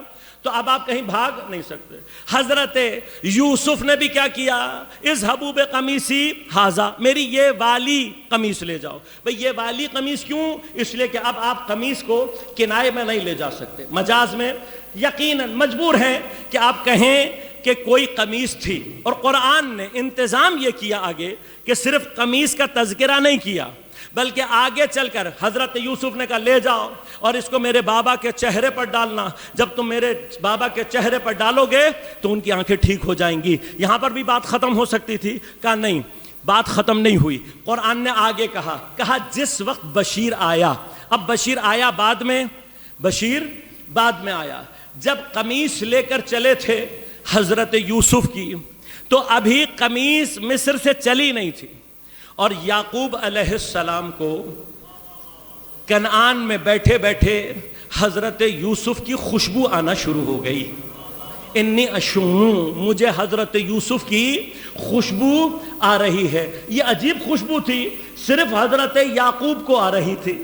تو اب آپ کہیں بھاگ نہیں سکتے. حضرت یوسف نے بھی کیا کیا؟ اذهبوا بقمیصی ھذا، میری یہ والی قمیص لے جاؤ. بھئی یہ والی قمیص کیوں؟ اس لیے کہ اب آپ قمیص کو کنائے میں نہیں لے جا سکتے، مجاز میں یقیناً مجبور ہیں کہ آپ کہیں کہ کوئی قمیص تھی. اور قرآن نے انتظام یہ کیا آگے کہ صرف قمیص کا تذکرہ نہیں کیا، بلکہ آگے چل کر حضرت یوسف نے کہا لے جاؤ اور اس کو میرے بابا کے چہرے پر ڈالنا، جب تم میرے بابا کے چہرے پر ڈالو گے تو ان کی آنکھیں ٹھیک ہو جائیں گی. یہاں پر بھی بات ختم ہو سکتی تھی، کہا نہیں، بات ختم نہیں ہوئی. قرآن نے آگے کہا جس وقت بشیر آیا. اب بشیر آیا بعد میں، بشیر بعد میں آیا. جب قمیص لے کر چلے تھے حضرت یوسف کی تو ابھی قمیص مصر سے چلی نہیں تھی، اور یعقوب علیہ السلام کو کنعان میں بیٹھے بیٹھے حضرت یوسف کی خوشبو آنا شروع ہو گئی. انی اشم، مجھے حضرت یوسف کی خوشبو آ رہی ہے. یہ عجیب خوشبو تھی، صرف حضرت یعقوب کو آ رہی تھی.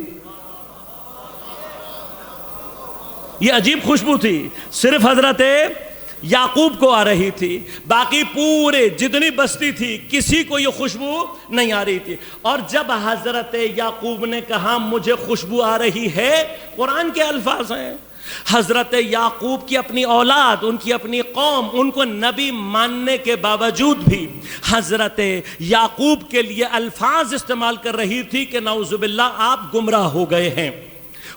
یہ عجیب خوشبو تھی، صرف حضرت یعقوب کو آ رہی تھی، باقی پورے جتنی بستی تھی کسی کو یہ خوشبو نہیں آ رہی تھی. اور جب حضرت یعقوب نے کہا مجھے خوشبو آ رہی ہے، قرآن کے الفاظ ہیں، حضرت یعقوب کی اپنی اولاد، ان کی اپنی قوم، ان کو نبی ماننے کے باوجود بھی حضرت یعقوب کے لیے الفاظ استعمال کر رہی تھی کہ نعوذ باللہ آپ گمراہ ہو گئے ہیں.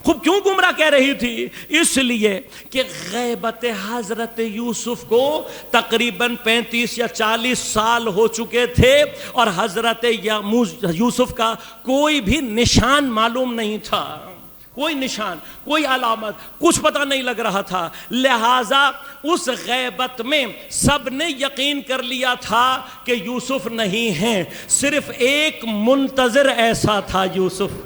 خوب کیوں گمراہ کہہ رہی تھی؟ اس لیے کہ غیبت حضرت یوسف کو تقریباً 35 یا 40 سال ہو چکے تھے اور حضرت یوسف کا کوئی بھی نشان معلوم نہیں تھا، کوئی نشان، کوئی علامت، کچھ پتہ نہیں لگ رہا تھا. لہٰذا اس غیبت میں سب نے یقین کر لیا تھا کہ یوسف نہیں ہیں. صرف ایک منتظر ایسا تھا، یوسف.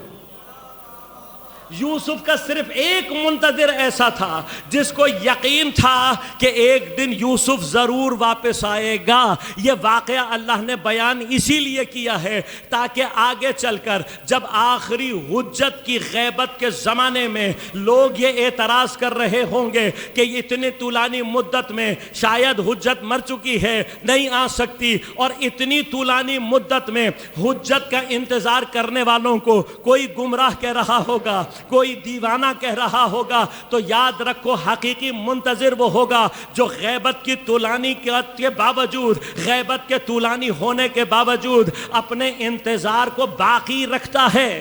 یوسف کا صرف ایک منتظر ایسا تھا جس کو یقین تھا کہ ایک دن یوسف ضرور واپس آئے گا. یہ واقعہ اللہ نے بیان اسی لیے کیا ہے تاکہ آگے چل کر جب آخری حجت کی غیبت کے زمانے میں لوگ یہ اعتراض کر رہے ہوں گے کہ اتنی طولانی مدت میں شاید حجت مر چکی ہے, نہیں آ سکتی, اور اتنی طولانی مدت میں حجت کا انتظار کرنے والوں کو کوئی گمراہ کہہ رہا ہوگا, کوئی دیوانہ کہہ رہا ہوگا, تو یاد رکھو حقیقی منتظر وہ ہوگا جو غیبت کی طولانی کے باوجود, غیبت کے طولانی ہونے کے باوجود اپنے انتظار کو باقی رکھتا ہے,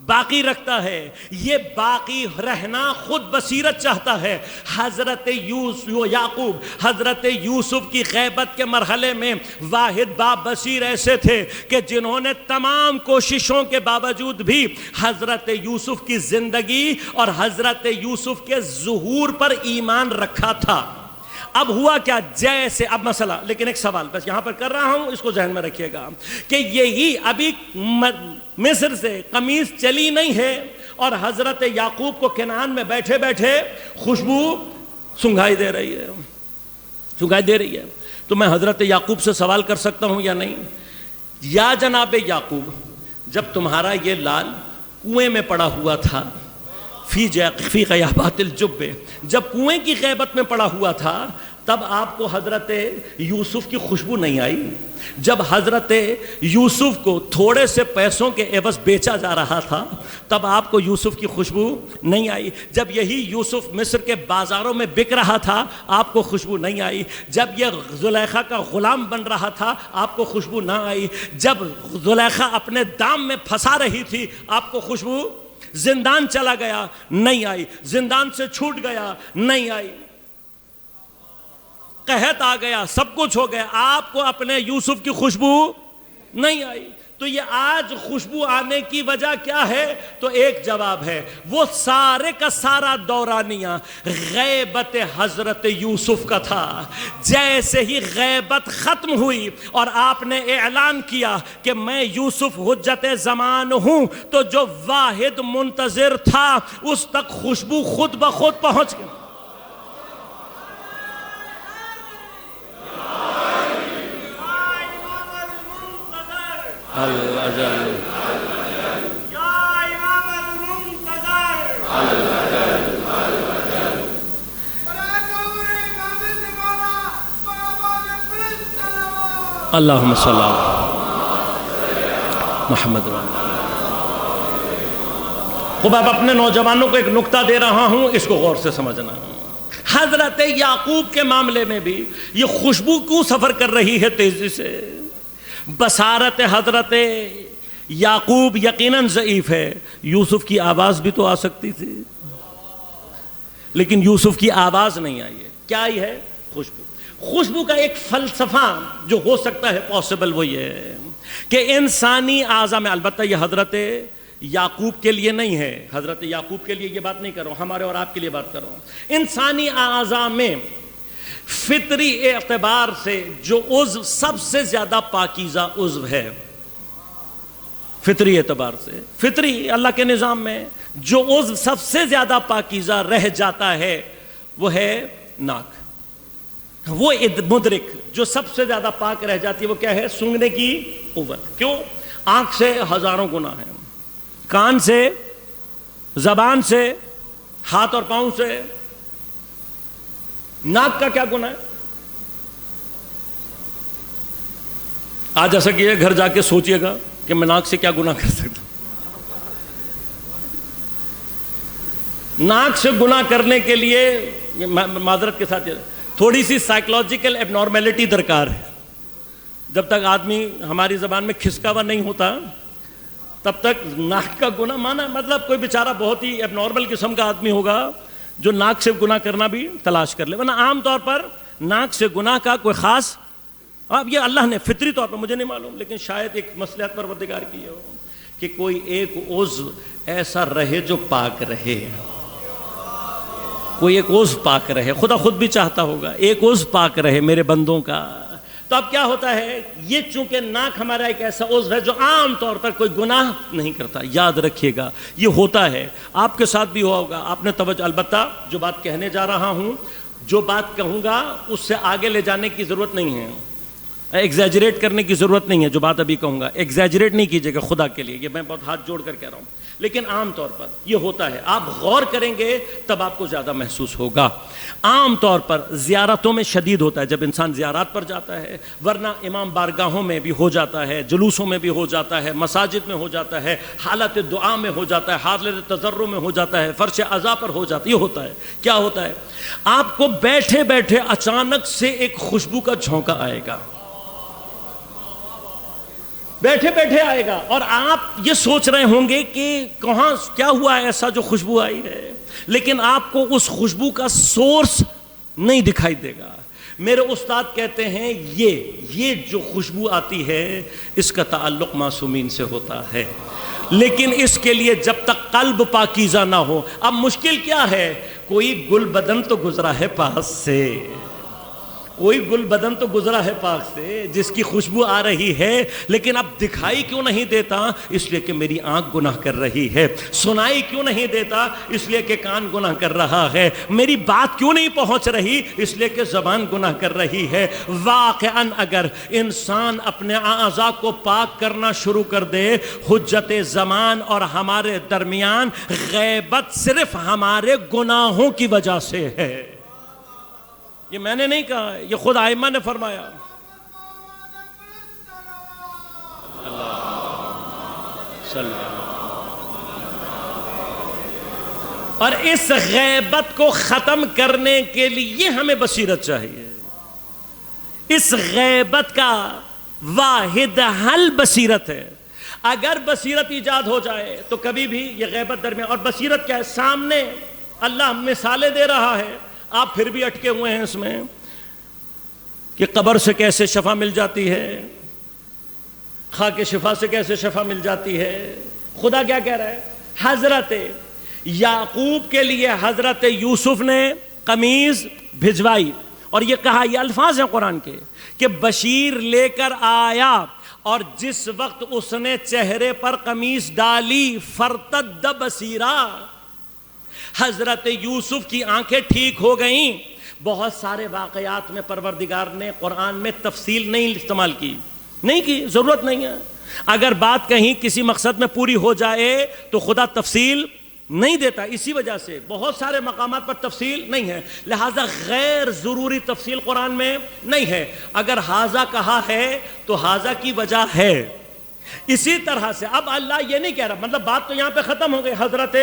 باقی رکھتا ہے. یہ باقی رہنا خود بصیرت چاہتا ہے. حضرت یعقوب حضرت یوسف کی غیبت کے مرحلے میں واحد باپ بصیر ایسے تھے کہ جنہوں نے تمام کوششوں کے باوجود بھی حضرت یوسف کی زندگی اور حضرت یوسف کے ظہور پر ایمان رکھا تھا. اب ہوا کیا, جیسے اب مسئلہ, لیکن ایک سوال بس یہاں پر کر رہا ہوں, اس کو ذہن میں رکھیے گا کہ یہی ابھی مصر سے قمیص چلی نہیں ہے اور حضرت یعقوب کو کنعان میں بیٹھے بیٹھے خوشبو سنگھائی دے رہی ہے, سنگھائی دے رہی ہے. تو میں حضرت یعقوب سے سوال کر سکتا ہوں یا نہیں, یا جناب یعقوب جب تمہارا یہ لال کنویں میں پڑا ہوا تھا, فی غیابات الجب, جب کنویں کی غیبت میں پڑا ہوا تھا, تب آپ کو حضرت یوسف کی خوشبو نہیں آئی؟ جب حضرت یوسف کو تھوڑے سے پیسوں کے عوض بیچا جا رہا تھا, تب آپ کو یوسف کی خوشبو نہیں آئی؟ جب یہی یوسف مصر کے بازاروں میں بک رہا تھا, آپ کو خوشبو نہیں آئی؟ جب یہ زلیخا کا غلام بن رہا تھا, آپ کو خوشبو نہ آئی؟ جب زلیخا اپنے دام میں پھنسا رہی تھی, آپ کو خوشبو, زندان چلا گیا نہیں آئی, زندان سے چھوٹ گیا نہیں آئی, قحط آ گیا, سب کچھ ہو گیا, آپ کو اپنے یوسف کی خوشبو نہیں آئی. تو یہ آج خوشبو آنے کی وجہ کیا ہے؟ تو ایک جواب ہے, وہ سارے کا سارا دورانیہ غیبت حضرت یوسف کا تھا. جیسے ہی غیبت ختم ہوئی اور آپ نے اعلان کیا کہ میں یوسف حجت زمان ہوں, تو جو واحد منتظر تھا اس تک خوشبو خود بخود پہنچ گئی. اللہم صلی محمد. خب اب اپنے نوجوانوں کو ایک نکتہ دے رہا ہوں, اس کو غور سے سمجھنا. حضرت یعقوب کے معاملے میں بھی یہ خوشبو کیوں سفر کر رہی ہے تیزی سے؟ بصارت حضرت یعقوب یقیناً ضعیف ہے. یوسف کی آواز بھی تو آ سکتی تھی, لیکن یوسف کی آواز نہیں آئی ہے. کیا آئی ہے؟ خوشبو. خوشبو کا ایک فلسفہ جو ہو سکتا ہے پاسبل وہ یہ ہے کہ انسانی اعضاء میں, البتہ یہ حضرت یعقوب کے لیے نہیں ہے, حضرت یعقوب کے لیے یہ بات نہیں کر رہا ہوں, ہمارے اور آپ کے لیے بات کر رہا ہوں. انسانی اعضاء میں فطری اعتبار سے جو عضو سب سے زیادہ پاکیزہ عضو ہے, فطری اعتبار سے, فطری اللہ کے نظام میں جو عضو سب سے زیادہ پاکیزہ رہ جاتا ہے وہ ہے ناک. وہ مدرک جو سب سے زیادہ پاک رہ جاتی ہے وہ کیا ہے؟ سونگھنے کی قوت. کیوں؟ آنکھ سے ہزاروں گنا ہے, کان سے, زبان سے, ہاتھ اور پاؤں سے. ناک کا کیا گناہ ہے؟ آج ایسا کیے گھر جا کے سوچئے گا کہ میں ناک سے کیا گناہ کر سکتا ہوں. ناک سے گناہ کرنے کے لیے معذرت کے ساتھ تھوڑی سی سائیکولوجیکل ایب نارمیلٹی درکار ہے. جب تک آدمی ہماری زبان میں کھسکا ہوا نہیں ہوتا تب تک ناک کا گناہ مانا, مطلب کوئی بیچارہ بہت ہی ایب نارمل قسم کا آدمی ہوگا جو ناک سے گناہ کرنا بھی تلاش کر لے, ورنہ عام طور پر ناک سے گناہ کا کوئی خاص, اب یہ اللہ نے فطری طور پر, مجھے نہیں معلوم, لیکن شاید ایک مصلحت پروردگار کی ہو کہ کوئی ایک عضو ایسا رہے جو پاک رہے, کوئی ایک عضو پاک رہے. خدا خود بھی چاہتا ہوگا ایک عضو پاک رہے میرے بندوں کا, تو اب کیا ہوتا ہے، یہ چونکہ ناک ہمارا ایک ایسا عضو ہے جو عام طور پر کوئی گناہ نہیں کرتا، یاد رکھیے گا یہ ہوتا ہے، آپ کے ساتھ بھی ہوا ہوگا، آپ نے توجہ، البتہ جو بات کہنے جا رہا ہوں، جو بات کہوں گا اس سے آگے لے جانے کی ضرورت نہیں ہے، ایگزیجریٹ کرنے کی ضرورت نہیں ہے، جو بات ابھی کہوں گا ایگزیجریٹ نہیں کیجیے گا خدا کے لیے، یہ میں بہت ہاتھ جوڑ کر کہہ رہا ہوں، لیکن عام طور پر یہ ہوتا ہے، آپ غور کریں گے تب آپ کو زیادہ محسوس ہوگا۔ عام طور پر زیارتوں میں شدید ہوتا ہے جب انسان زیارات پر جاتا ہے، ورنہ امام بارگاہوں میں بھی ہو جاتا ہے، جلوسوں میں بھی ہو جاتا ہے، مساجد میں ہو جاتا ہے، حالت دعا میں ہو جاتا ہے، حالت تضرع میں ہو جاتا ہے، فرش عزا پر ہو جاتا ہے۔ یہ ہوتا ہے، کیا ہوتا ہے، آپ کو بیٹھے بیٹھے اچانک سے ایک خوشبو کا جھونکا آئے گا، بیٹھے بیٹھے آئے گا، اور آپ یہ سوچ رہے ہوں گے کہ کہاں کیا ہوا ہے ایسا جو خوشبو آئی ہے، لیکن آپ کو اس خوشبو کا سورس نہیں دکھائی دے گا۔ میرے استاد کہتے ہیں یہ جو خوشبو آتی ہے اس کا تعلق معصومین سے ہوتا ہے، لیکن اس کے لیے جب تک قلب پاکیزہ نہ ہو، اب مشکل کیا ہے، کوئی گل بدن تو گزرا ہے پاس سے، کوئی گل بدن تو گزرا ہے پاک سے جس کی خوشبو آ رہی ہے، لیکن اب دکھائی کیوں نہیں دیتا، اس لیے کہ میری آنکھ گناہ کر رہی ہے، سنائی کیوں نہیں دیتا، اس لیے کہ کان گناہ کر رہا ہے، میری بات کیوں نہیں پہنچ رہی، اس لیے کہ زبان گناہ کر رہی ہے۔ واقعاً اگر انسان اپنے اعضاء کو پاک کرنا شروع کر دے، حجت زمان اور ہمارے درمیان غیبت صرف ہمارے گناہوں کی وجہ سے ہے، یہ میں نے نہیں کہا، یہ خود ائمہ نے فرمایا۔ اور اس غیبت کو ختم کرنے کے لیے ہمیں بصیرت چاہیے، اس غیبت کا واحد حل بصیرت ہے۔ اگر بصیرت ایجاد ہو جائے تو کبھی بھی یہ غیبت درمیان، اور بصیرت کیا ہے، سامنے اللہ مثالیں دے رہا ہے، آپ پھر بھی اٹکے ہوئے ہیں اس میں کہ قبر سے کیسے شفا مل جاتی ہے، خاک شفا سے کیسے شفا مل جاتی ہے۔ خدا کیا کہہ رہا ہے، حضرت یعقوب کے لیے حضرت یوسف نے قمیض بھجوائی، اور یہ کہا، یہ الفاظ ہیں قرآن کے، کہ بشیر لے کر آیا، اور جس وقت اس نے چہرے پر قمیض ڈالی فرتد بصیرا، حضرت یوسف کی آنکھیں ٹھیک ہو گئیں۔ بہت سارے واقعات میں پروردگار نے قرآن میں تفصیل نہیں استعمال کی، ضرورت نہیں ہے۔ اگر بات کہیں کسی مقصد میں پوری ہو جائے تو خدا تفصیل نہیں دیتا، اسی وجہ سے بہت سارے مقامات پر تفصیل نہیں ہے، لہذا غیر ضروری تفصیل قرآن میں نہیں ہے۔ اگر حاذا کہا ہے تو حاذا کی وجہ ہے۔ اسی طرح سے اب اللہ یہ نہیں کہہ رہا، مطلب بات تو یہاں پہ ختم ہو گئی، حضرت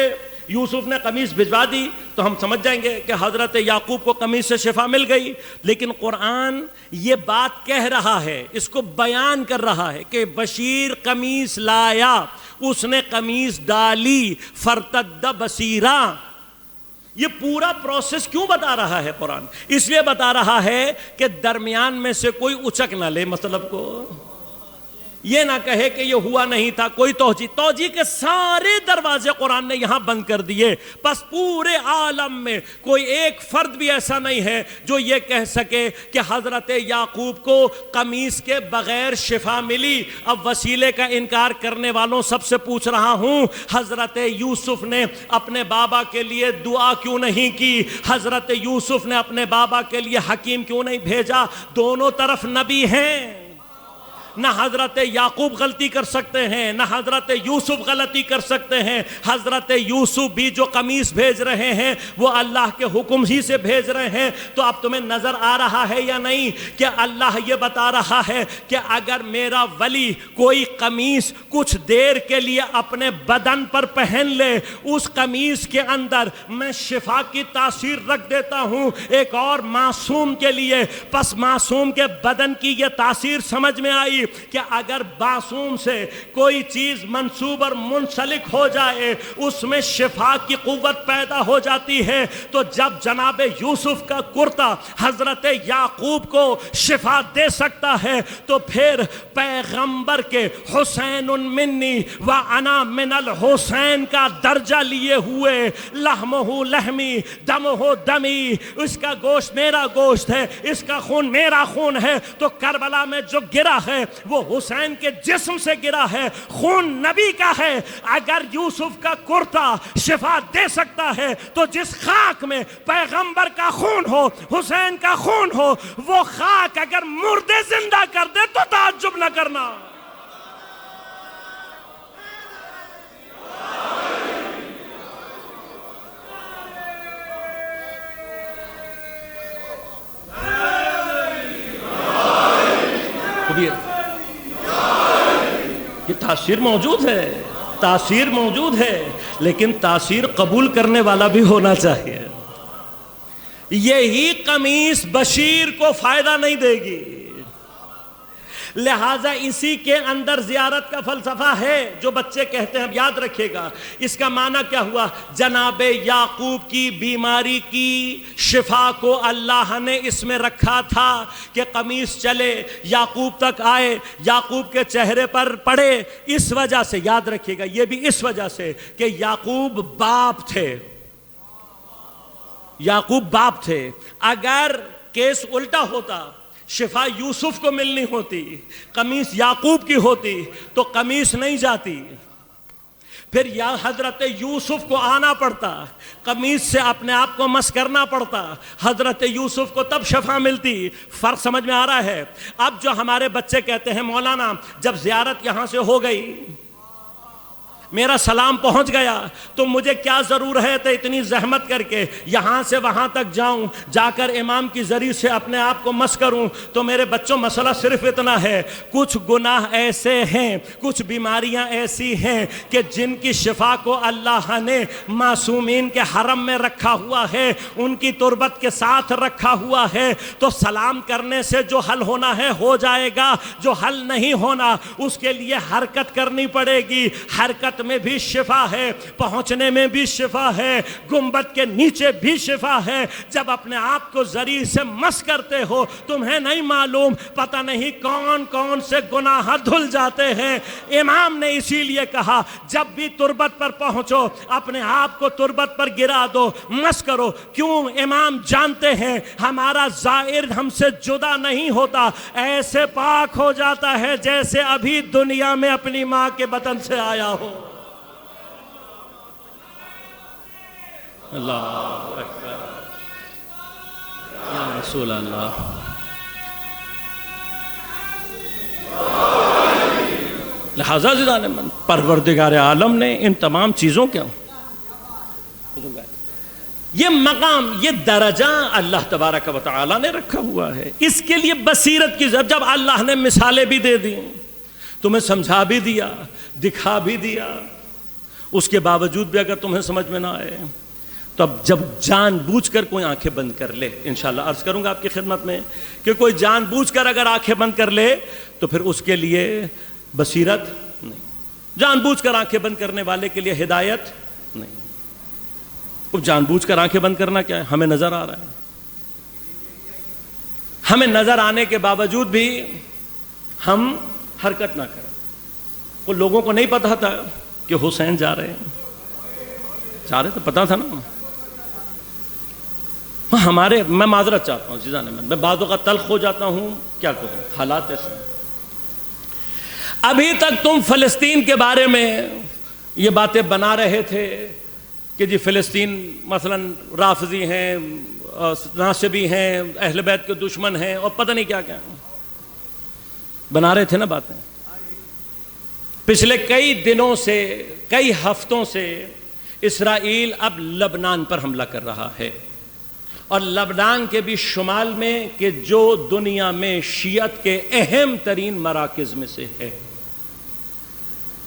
یوسف نے قمیص بھجوا دی تو ہم سمجھ جائیں گے کہ حضرت یعقوب کو قمیص سے شفا مل گئی، لیکن قرآن یہ بات کہہ رہا ہے، اس کو بیان کر رہا ہے کہ بشیر قمیص لایا، اس نے قمیص ڈالی فرتد بصیرا۔ یہ پورا پروسیس کیوں بتا رہا ہے قرآن؟ اس لیے بتا رہا ہے کہ درمیان میں سے کوئی اچک نہ لے مطلب کو، یہ نہ کہے کہ یہ ہوا نہیں تھا، کوئی توجیہ کے سارے دروازے قرآن نے یہاں بند کر دیے۔ بس پورے عالم میں کوئی ایک فرد بھی ایسا نہیں ہے جو یہ کہہ سکے کہ حضرت یعقوب کو قمیص کے بغیر شفا ملی۔ اب وسیلے کا انکار کرنے والوں سب سے پوچھ رہا ہوں، حضرت یوسف نے اپنے بابا کے لیے دعا کیوں نہیں کی؟ حضرت یوسف نے اپنے بابا کے لیے حکیم کیوں نہیں بھیجا؟ دونوں طرف نبی ہیں، نہ حضرت یعقوب غلطی کر سکتے ہیں نہ حضرت یوسف غلطی کر سکتے ہیں۔ حضرت یوسف بھی جو قمیص بھیج رہے ہیں وہ اللہ کے حکم ہی سے بھیج رہے ہیں۔ تو اب تمہیں نظر آ رہا ہے یا نہیں کہ اللہ یہ بتا رہا ہے کہ اگر میرا ولی کوئی قمیص کچھ دیر کے لیے اپنے بدن پر پہن لے، اس قمیص کے اندر میں شفا کی تاثیر رکھ دیتا ہوں ایک اور معصوم کے لیے۔ پس معصوم کے بدن کی یہ تاثیر سمجھ میں آئی تھی کہ اگر معصوم سے کوئی چیز منسوب اور منسلک ہو جائے اس میں شفا کی قوت پیدا ہو جاتی ہے. تو جب جناب یوسف کا کرتا حضرت یعقوب کو شفا دے سکتا ہے تو پھر پیغمبر کے حسین منی و انا من الحسین کا درجہ لیے ہوئے لحمہ لحمی دمہ دمی، اس کا گوشت میرا گوشت ہے، اس کا خون میرا خون ہے. تو کربلا میں جو گرا ہے وہ حسین کے جسم سے گرا ہے، خون نبی کا ہے. اگر یوسف کا کرتا شفا دے سکتا ہے تو جس خاک میں پیغمبر کا خون ہو، حسین کا خون ہو، وہ خاک اگر مردے زندہ کر دے تو تعجب نہ کرنا. یہ تاثیر موجود ہے، تاثیر موجود ہے، لیکن تاثیر قبول کرنے والا بھی ہونا چاہیے. یہی قمیص بشیر کو فائدہ نہیں دے گی، لہٰذا اسی کے اندر زیارت کا فلسفہ ہے جو بچے کہتے ہیں. اب یاد رکھیے گا اس کا معنی کیا ہوا. جناب یعقوب کی بیماری کی شفا کو اللہ نے اس میں رکھا تھا کہ قمیص چلے یعقوب تک آئے، یعقوب کے چہرے پر پڑے. اس وجہ سے یاد رکھیے گا، یہ بھی اس وجہ سے کہ یعقوب باپ تھے، یعقوب باپ تھے. اگر کیس الٹا ہوتا، شفا یوسف کو ملنی ہوتی، قمیص یعقوب کی ہوتی تو قمیص نہیں جاتی، پھر یا حضرت یوسف کو آنا پڑتا، قمیص سے اپنے آپ کو مس کرنا پڑتا، حضرت یوسف کو تب شفا ملتی. فرق سمجھ میں آ رہا ہے؟ اب جو ہمارے بچے کہتے ہیں مولانا جب زیارت یہاں سے ہو گئی، میرا سلام پہنچ گیا، تو مجھے کیا ضرورت ہے اتنی زحمت کر کے یہاں سے وہاں تک جاؤں، جا کر امام کی ذریعے سے اپنے آپ کو مس کروں. تو میرے بچوں مسئلہ صرف اتنا ہے، کچھ گناہ ایسے ہیں، کچھ بیماریاں ایسی ہیں کہ جن کی شفا کو اللہ نے معصومین کے حرم میں رکھا ہوا ہے، ان کی تربت کے ساتھ رکھا ہوا ہے. تو سلام کرنے سے جو حل ہونا ہے ہو جائے گا، جو حل نہیں ہونا اس کے لیے حرکت کرنی پڑے گی. حرکت میں بھی شفا ہے، پہنچنے میں بھی شفا ہے، گنبد کے نیچے بھی شفا ہے. جب اپنے آپ کو ذریعے سے مس کرتے ہو تمہیں نہیں معلوم پتہ نہیں کون کون سے گناہ دھل جاتے ہیں. امام نے اسی لیے کہا جب بھی تربت پر پہنچو اپنے آپ کو تربت پر گرا دو، مس کرو. کیوں؟ امام جانتے ہیں ہمارا ظاہر ہم سے جدا نہیں ہوتا، ایسے پاک ہو جاتا ہے جیسے ابھی دنیا میں اپنی ماں کے بطن سے آیا ہو. اللہ اکبر یا رسول اللہ. لہذا زیدان من پروردگار عالم نے ان تمام چیزوں کے یہ مقام، یہ درجہ اللہ تبارک و تعالی نے رکھا ہوا ہے. اس کے لیے بصیرت کی ضرورت. جب اللہ نے مثالیں بھی دے دی، تمہیں سمجھا بھی دیا، دکھا بھی دیا، اس کے باوجود بھی اگر تمہیں سمجھ میں نہ آئے تو اب جب جان بوجھ کر کوئی آنکھیں بند کر لے، انشاءاللہ عرض کروں گا آپ کی خدمت میں کہ کوئی جان بوجھ کر اگر آنکھیں بند کر لے تو پھر اس کے لیے بصیرت نہیں، جان بوجھ کر آنکھیں بند کرنے والے کے لیے ہدایت نہیں. اب جان بوجھ کر آنکھیں بند کرنا کیا ہے؟ ہمیں نظر آ رہا ہے، ہمیں نظر آنے کے باوجود بھی ہم حرکت نہ کریں. وہ لوگوں کو نہیں پتا تھا کہ حسین جا رہے تو پتا تھا نا. ہمارے میں معذرت چاہتا ہوں عزیزان میں بعض اوقات تلخ ہو جاتا ہوں، کیا کروں، حالات ایسے. ابھی تک تم فلسطین کے بارے میں یہ باتیں بنا رہے تھے کہ جی فلسطین مثلا رافضی ہیں، ناصبی ہیں، اہل بیت کے دشمن ہیں اور پتہ نہیں کیا کیا بنا رہے تھے نا باتیں. پچھلے کئی دنوں سے، کئی ہفتوں سے اسرائیل اب لبنان پر حملہ کر رہا ہے، اور لبنان کے بھی شمال میں کہ جو دنیا میں شیعت کے اہم ترین مراکز میں سے ہے.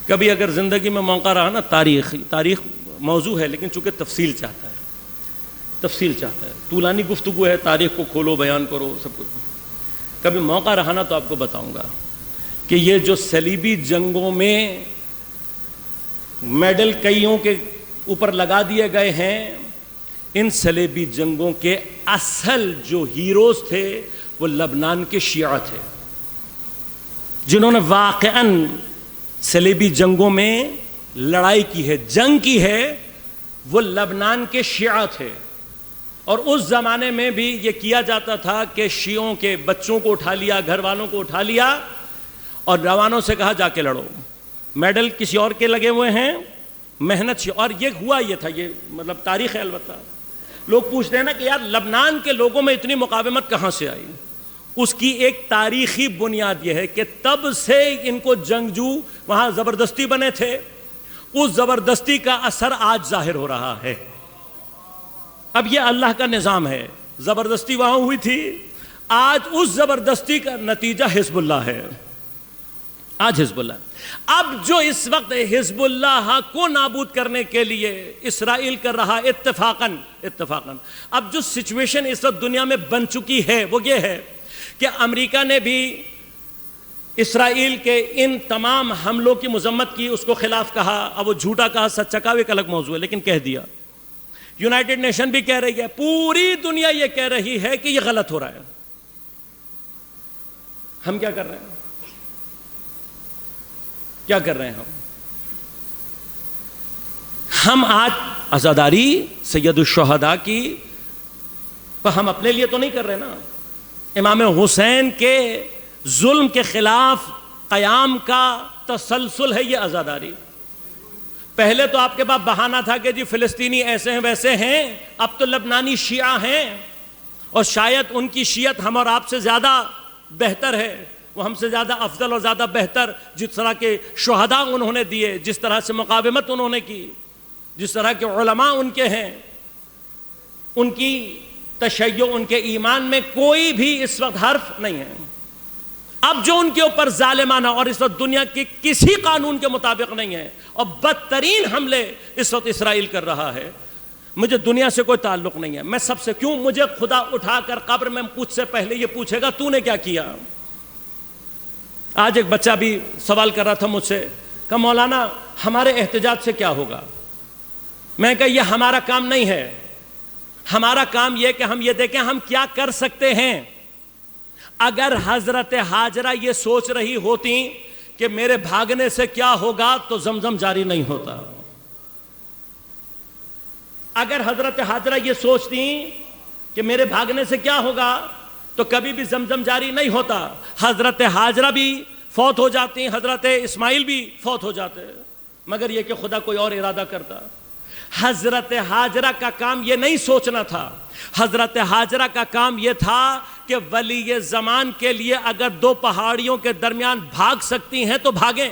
کبھی اگر زندگی میں موقع رہا نا، تاریخ موضوع ہے لیکن چونکہ تفصیل چاہتا ہے، طولانی گفتگو ہے، تاریخ کو کھولو، بیان کرو، سب کچھ. کبھی موقع رہا نا تو آپ کو بتاؤں گا کہ یہ جو صلیبی جنگوں میں میڈل کئیوں کے اوپر لگا دیے گئے ہیں، ان صلیبی جنگوں کے اصل جو ہیروز تھے وہ لبنان کے شیعہ تھے، جنہوں نے واقعاً صلیبی جنگوں میں لڑائی کی ہے، جنگ کی ہے، وہ لبنان کے شیعہ تھے۔ اور اس زمانے میں بھی یہ کیا جاتا تھا کہ شیعوں کے بچوں کو اٹھا لیا، گھر والوں کو اٹھا لیا اور جوانوں سے کہا جا کے لڑو، میڈل کسی اور کے لگے ہوئے ہیں، محنت اور یہ ہوا یہ تھا، یہ مطلب تاریخ ہے۔ البتہ لوگ پوچھتے ہیں نا کہ یار لبنان کے لوگوں میں اتنی مقاومت کہاں سے آئی؟ اس کی ایک تاریخی بنیاد یہ ہے کہ تب سے ان کو جنگجو وہاں زبردستی بنے تھے، اس زبردستی کا اثر آج ظاہر ہو رہا ہے۔ اب یہ اللہ کا نظام ہے، زبردستی وہاں ہوئی تھی، آج اس زبردستی کا نتیجہ حزب اللہ ہے۔ آج حزب اللہ، اب جو اس وقت حزب اللہ کو نابود کرنے کے لیے اسرائیل کر رہا اتفاقاً اب جو سچویشن اس وقت دنیا میں بن چکی ہے وہ یہ ہے کہ امریکہ نے بھی اسرائیل کے ان تمام حملوں کی مذمت کی، اس کو خلاف کہا، اب وہ جھوٹا کہا سچا کہا، ایک الگ موضوع ہے، لیکن کہہ دیا۔ یونائٹڈ نیشن بھی کہہ رہی ہے، پوری دنیا یہ کہہ رہی ہے کہ یہ غلط ہو رہا ہے۔ ہم کیا کر رہے ہیں؟ کیا کر رہے ہیں ہم آج عزاداری سید الشہداء کی ہم اپنے لیے تو نہیں کر رہے نا، امام حسین کے ظلم کے خلاف قیام کا تسلسل ہے یہ عزاداری۔ پہلے تو آپ کے پاس بہانہ تھا کہ جی فلسطینی ایسے ہیں ویسے ہیں، اب تو لبنانی شیعہ ہیں اور شاید ان کی شیعت ہم اور آپ سے زیادہ بہتر ہے، وہ ہم سے زیادہ افضل اور زیادہ بہتر، جس طرح کے شہداء انہوں نے دیے، جس طرح سے مقاومت انہوں نے کی، جس طرح کے علماء ان کے ہیں، ان کی تشیع، ان کے ایمان میں کوئی بھی اس وقت حرف نہیں ہے۔ اب جو ان کے اوپر ظالمانہ اور اس وقت دنیا کے کسی قانون کے مطابق نہیں ہے اور بدترین حملے اس وقت اسرائیل کر رہا ہے، مجھے دنیا سے کوئی تعلق نہیں ہے۔ میں سب سے کیوں، مجھے خدا اٹھا کر قبر میں مجھ سے پہلے یہ پوچھے گا تو نے کیا کیا؟ آج ایک بچہ بھی سوال کر رہا تھا مجھ سے کہ مولانا ہمارے احتجاج سے کیا ہوگا؟ میں کہا یہ ہمارا کام نہیں ہے، ہمارا کام یہ کہ ہم یہ دیکھیں ہم کیا کر سکتے ہیں۔ اگر حضرت ہاجرہ یہ سوچ رہی ہوتی کہ میرے بھاگنے سے کیا ہوگا تو زمزم جاری نہیں ہوتا۔ اگر حضرت ہاجرہ یہ سوچتی کہ میرے بھاگنے سے کیا ہوگا تو کبھی بھی زمزم جاری نہیں ہوتا۔ حضرت ہاجرہ بھی فوت ہو جاتی، حضرت اسماعیل بھی فوت ہو جاتے، مگر یہ کہ خدا کوئی اور ارادہ کرتا۔ حضرت ہاجرہ کا کام یہ نہیں سوچنا تھا، حضرت ہاجرہ کا کام یہ تھا کہ ولی زمان کے لیے اگر دو پہاڑیوں کے درمیان بھاگ سکتی ہیں تو بھاگیں۔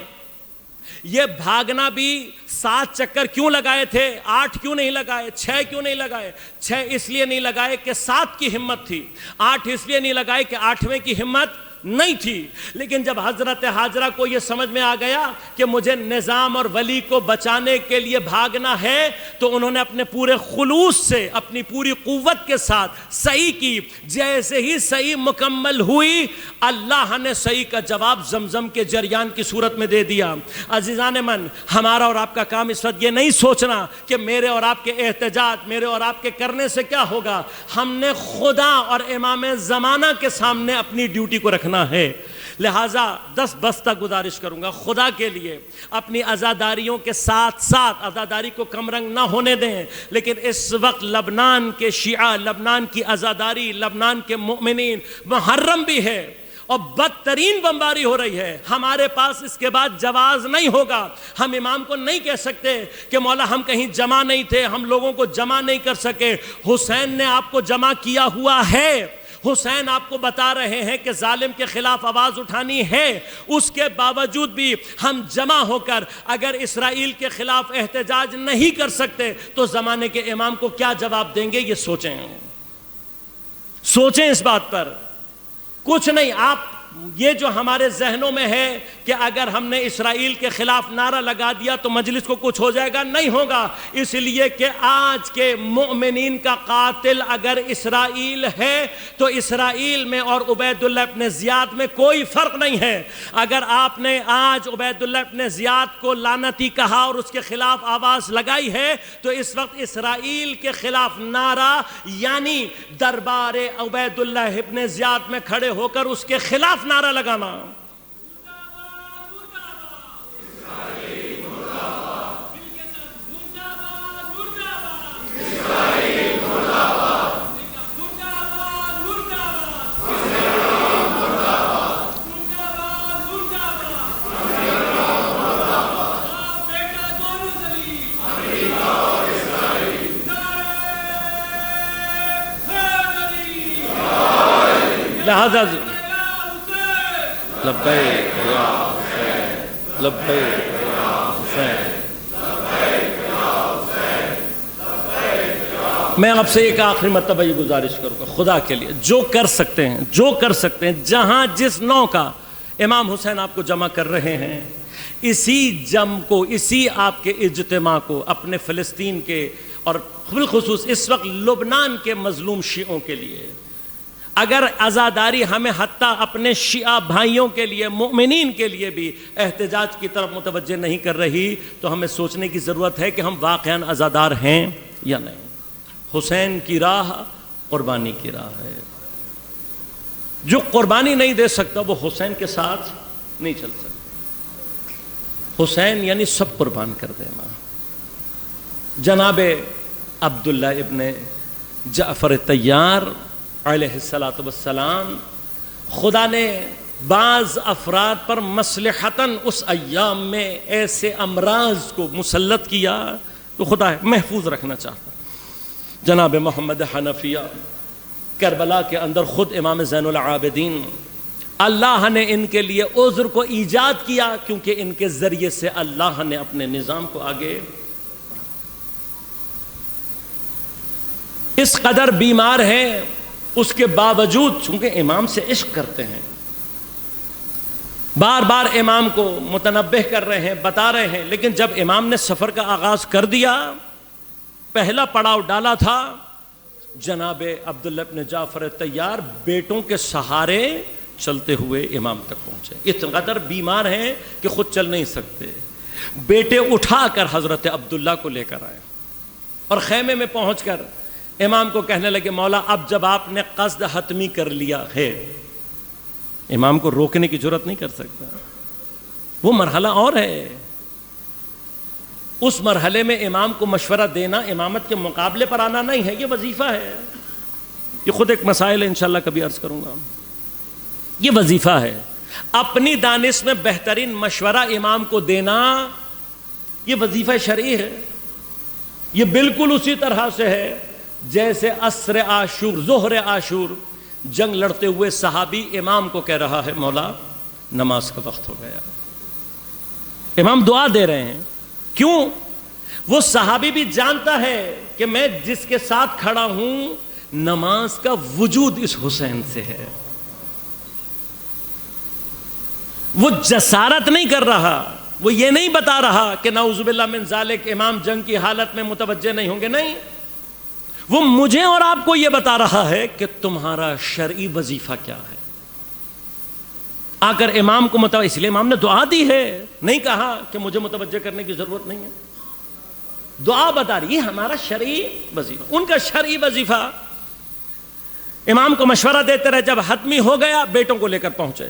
یہ بھاگنا بھی 7 چکر کیوں لگائے تھے، 8 کیوں نہیں لگائے، 6 کیوں نہیں لگائے؟ 6 اس لیے نہیں لگائے کہ 7 کی ہمت تھی، 8 اس لیے نہیں لگائے کہ 8ویں کی ہمت نہیں تھی۔ لیکن جب حضرت ہاجرہ کو یہ سمجھ میں آ گیا کہ مجھے نظام اور ولی کو بچانے کے لیے بھاگنا ہے تو انہوں نے اپنے پورے خلوص سے، اپنی پوری قوت کے ساتھ صحیح کی۔ جیسے ہی صحیح مکمل ہوئی، اللہ نے صحیح کا جواب زمزم کے جریان کی صورت میں دے دیا۔ عزیزان من، ہمارا اور آپ کا کام اس وقت یہ نہیں سوچنا کہ میرے اور آپ کے احتجاج، میرے اور آپ کے کرنے سے کیا ہوگا۔ ہم نے خدا اور امام زمانہ کے سامنے اپنی ڈیوٹی کو رکھنا ہے۔ لہٰذا دستبستہ گزارش کروں گا خدا کے لیے، اپنی عزاداریوں کے ساتھ ساتھ عزاداری کو کم رنگ نہ ہونے دیں، لیکن اس وقت لبنان کے شیعہ، لبنان کی عزاداری، لبنان کے مؤمنین، محرم بھی ہے اور بدترین بمباری ہو رہی ہے۔ ہمارے پاس اس کے بعد جواز نہیں ہوگا۔ ہم امام کو نہیں کہہ سکتے کہ مولا ہم کہیں جمع نہیں تھے، ہم لوگوں کو جمع نہیں کر سکے۔ حسین نے آپ کو جمع کیا ہوا ہے، حسین آپ کو بتا رہے ہیں کہ ظالم کے خلاف آواز اٹھانی ہے، اس کے باوجود بھی ہم جمع ہو کر اگر اسرائیل کے خلاف احتجاج نہیں کر سکتے تو زمانے کے امام کو کیا جواب دیں گے؟ یہ سوچیں اس بات پر۔ کچھ نہیں، آپ یہ جو ہمارے ذہنوں میں ہے کہ اگر ہم نے اسرائیل کے خلاف نعرہ لگا دیا تو مجلس کو کچھ ہو جائے گا، نہیں ہوگا، اس لیے کہ آج کے مؤمنین کا قاتل اگر اسرائیل ہے تو اسرائیل میں اور عبید اللہ ابن زیاد میں کوئی فرق نہیں ہے۔ اگر آپ نے آج عبید اللہ ابن زیاد کو لعنتی کہا اور اس کے خلاف آواز لگائی ہے تو اس وقت اسرائیل کے خلاف نعرہ یعنی دربار عبید اللہ ابن زیاد میں کھڑے ہو کر اس کے خلاف نعرہ لگانا۔ لہذا لبیک یا حسین، لبیک یا حسین، میں آپ سے ایک آخری مرتبہ یہ گزارش کروں گا خدا کے لیے، جو کر سکتے ہیں جہاں جس نوع کا امام حسین آپ کو جمع کر رہے ہیں، اسی جم کو، اسی آپ کے اجتماع کو اپنے فلسطین کے اور بالخصوص اس وقت لبنان کے مظلوم شیعوں کے لیے، اگر عزاداری ہمیں حتیٰ اپنے شیعہ بھائیوں کے لیے، مومنین کے لیے بھی احتجاج کی طرف متوجہ نہیں کر رہی تو ہمیں سوچنے کی ضرورت ہے کہ ہم واقعاً عزادار ہیں یا نہیں۔ حسین کی راہ قربانی کی راہ ہے، جو قربانی نہیں دے سکتا وہ حسین کے ساتھ نہیں چل سکتا۔ حسین یعنی سب قربان کر دینا۔ جناب عبداللہ ابن جعفر طیار علیہ السلام، خدا نے بعض افراد پر مصلحتاً اس ایام میں ایسے امراض کو مسلط کیا تو خدا محفوظ رکھنا چاہتا۔ جناب محمد حنفیہ کربلا کے اندر خود امام زین العابدین، اللہ نے ان کے لیے عذر کو ایجاد کیا کیونکہ ان کے ذریعے سے اللہ نے اپنے نظام کو آگے، اس قدر بیمار ہیں، اس کے باوجود چونکہ امام سے عشق کرتے ہیں، بار بار امام کو متنبہ کر رہے ہیں، بتا رہے ہیں، لیکن جب امام نے سفر کا آغاز کر دیا، پہلا پڑاؤ ڈالا تھا، جناب عبداللہ ابن جعفر طیار بیٹوں کے سہارے چلتے ہوئے امام تک پہنچے۔ اس قدر بیمار ہیں کہ خود چل نہیں سکتے، بیٹے اٹھا کر حضرت عبداللہ کو لے کر آئے اور خیمے میں پہنچ کر امام کو کہنے لگے، مولا اب جب آپ نے قصد حتمی کر لیا ہے، امام کو روکنے کی جرات نہیں کر سکتا، وہ مرحلہ اور ہے، اس مرحلے میں امام کو مشورہ دینا امامت کے مقابلے پر آنا نہیں ہے، یہ وظیفہ ہے۔ یہ خود ایک مسائل ہے، انشاءاللہ کبھی عرض کروں گا، یہ وظیفہ ہے، اپنی دانش میں بہترین مشورہ امام کو دینا، یہ وظیفہ شرعی ہے۔ یہ بالکل اسی طرح سے ہے جیسے عصر عاشور، ظہر عاشور جنگ لڑتے ہوئے صحابی امام کو کہہ رہا ہے، مولا نماز کا وقت ہو گیا، امام دعا دے رہے ہیں، کیوں؟ وہ صحابی بھی جانتا ہے کہ میں جس کے ساتھ کھڑا ہوں نماز کا وجود اس حسین سے ہے، وہ جسارت نہیں کر رہا، وہ یہ نہیں بتا رہا کہ نعوذ باللہ من ذالک امام جنگ کی حالت میں متوجہ نہیں ہوں گے، نہیں، وہ مجھے اور آپ کو یہ بتا رہا ہے کہ تمہارا شرعی وظیفہ کیا ہے۔ آ کر امام کو متوجہ، اس لیے امام نے دعا دی ہے، نہیں کہا کہ مجھے متوجہ کرنے کی ضرورت نہیں ہے، دعا بتا رہی ہے ہمارا شرعی وظیفہ۔ ان کا شرعی وظیفہ امام کو مشورہ دیتے رہے، جب حتمی ہو گیا بیٹوں کو لے کر پہنچے۔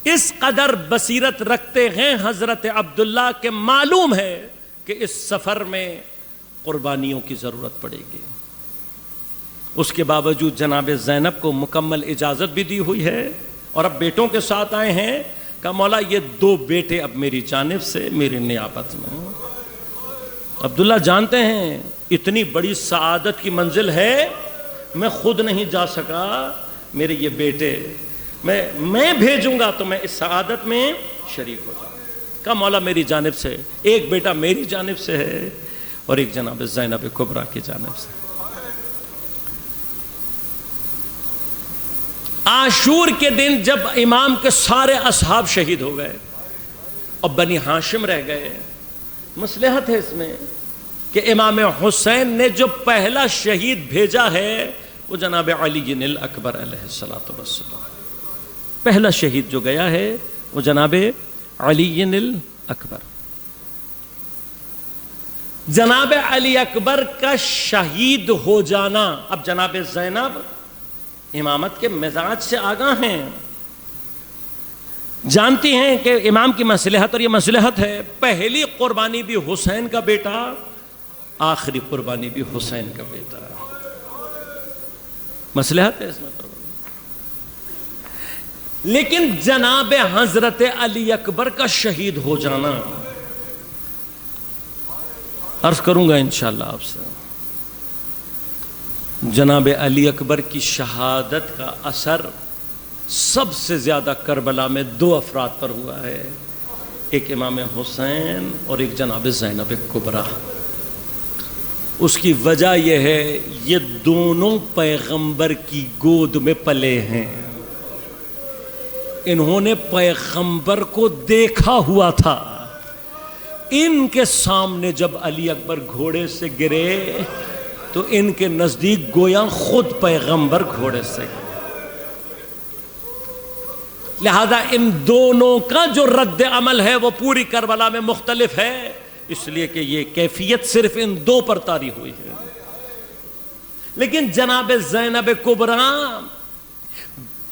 اس قدر بصیرت رکھتے ہیں حضرت عبداللہ کہ معلوم ہے کہ اس سفر میں قربانیوں کی ضرورت پڑے گی، اس کے باوجود جناب زینب کو مکمل اجازت بھی دی ہوئی ہے اور اب بیٹوں کے ساتھ آئے ہیں، کہا مولا یہ 2 بیٹے اب میری جانب سے میری نیابت میں۔ عبداللہ جانتے ہیں اتنی بڑی سعادت کی منزل ہے، میں خود نہیں جا سکا، میرے یہ بیٹے میں بھیجوں گا تو میں اس سعادت میں شریک ہو جاؤں۔ کہا مولا میری جانب سے ایک بیٹا میری جانب سے ہے اور ایک جناب زینب کبریٰ کی جانب سے۔ عاشور کے دن جب امام کے سارے اصحاب شہید ہو گئے اور بنی ہاشم رہ گئے، مصلحت ہے اس میں کہ امام حسین نے جو پہلا شہید بھیجا ہے وہ جناب علی الاکبر علیہ السلام، پہلا شہید جو گیا ہے وہ جناب علی الاکبر۔ جناب علی اکبر کا شہید ہو جانا، اب جناب زینب امامت کے مزاج سے آگاہ ہیں، جانتی ہیں کہ امام کی مصلحت، اور یہ مصلحت ہے، پہلی قربانی بھی حسین کا بیٹا، آخری قربانی بھی حسین کا بیٹا، مصلحت ہے اس میں۔ لیکن جناب حضرت علی اکبر کا شہید ہو جانا، عرض کروں گا انشاءاللہ آپ سے، جناب علی اکبر کی شہادت کا اثر سب سے زیادہ کربلا میں دو افراد پر ہوا ہے، ایک امام حسین اور ایک جناب زینب کبریٰ۔ اس کی وجہ یہ ہے، یہ دونوں پیغمبر کی گود میں پلے ہیں، انہوں نے پیغمبر کو دیکھا ہوا تھا، ان کے سامنے جب علی اکبر گھوڑے سے گرے تو ان کے نزدیک گویا خود پیغمبر گھوڑے سے گرے، لہذا ان دونوں کا جو رد عمل ہے وہ پوری کربلا میں مختلف ہے، اس لیے کہ یہ کیفیت صرف ان دو پر طاری ہوئی ہے۔ لیکن جناب زینب کبریٰ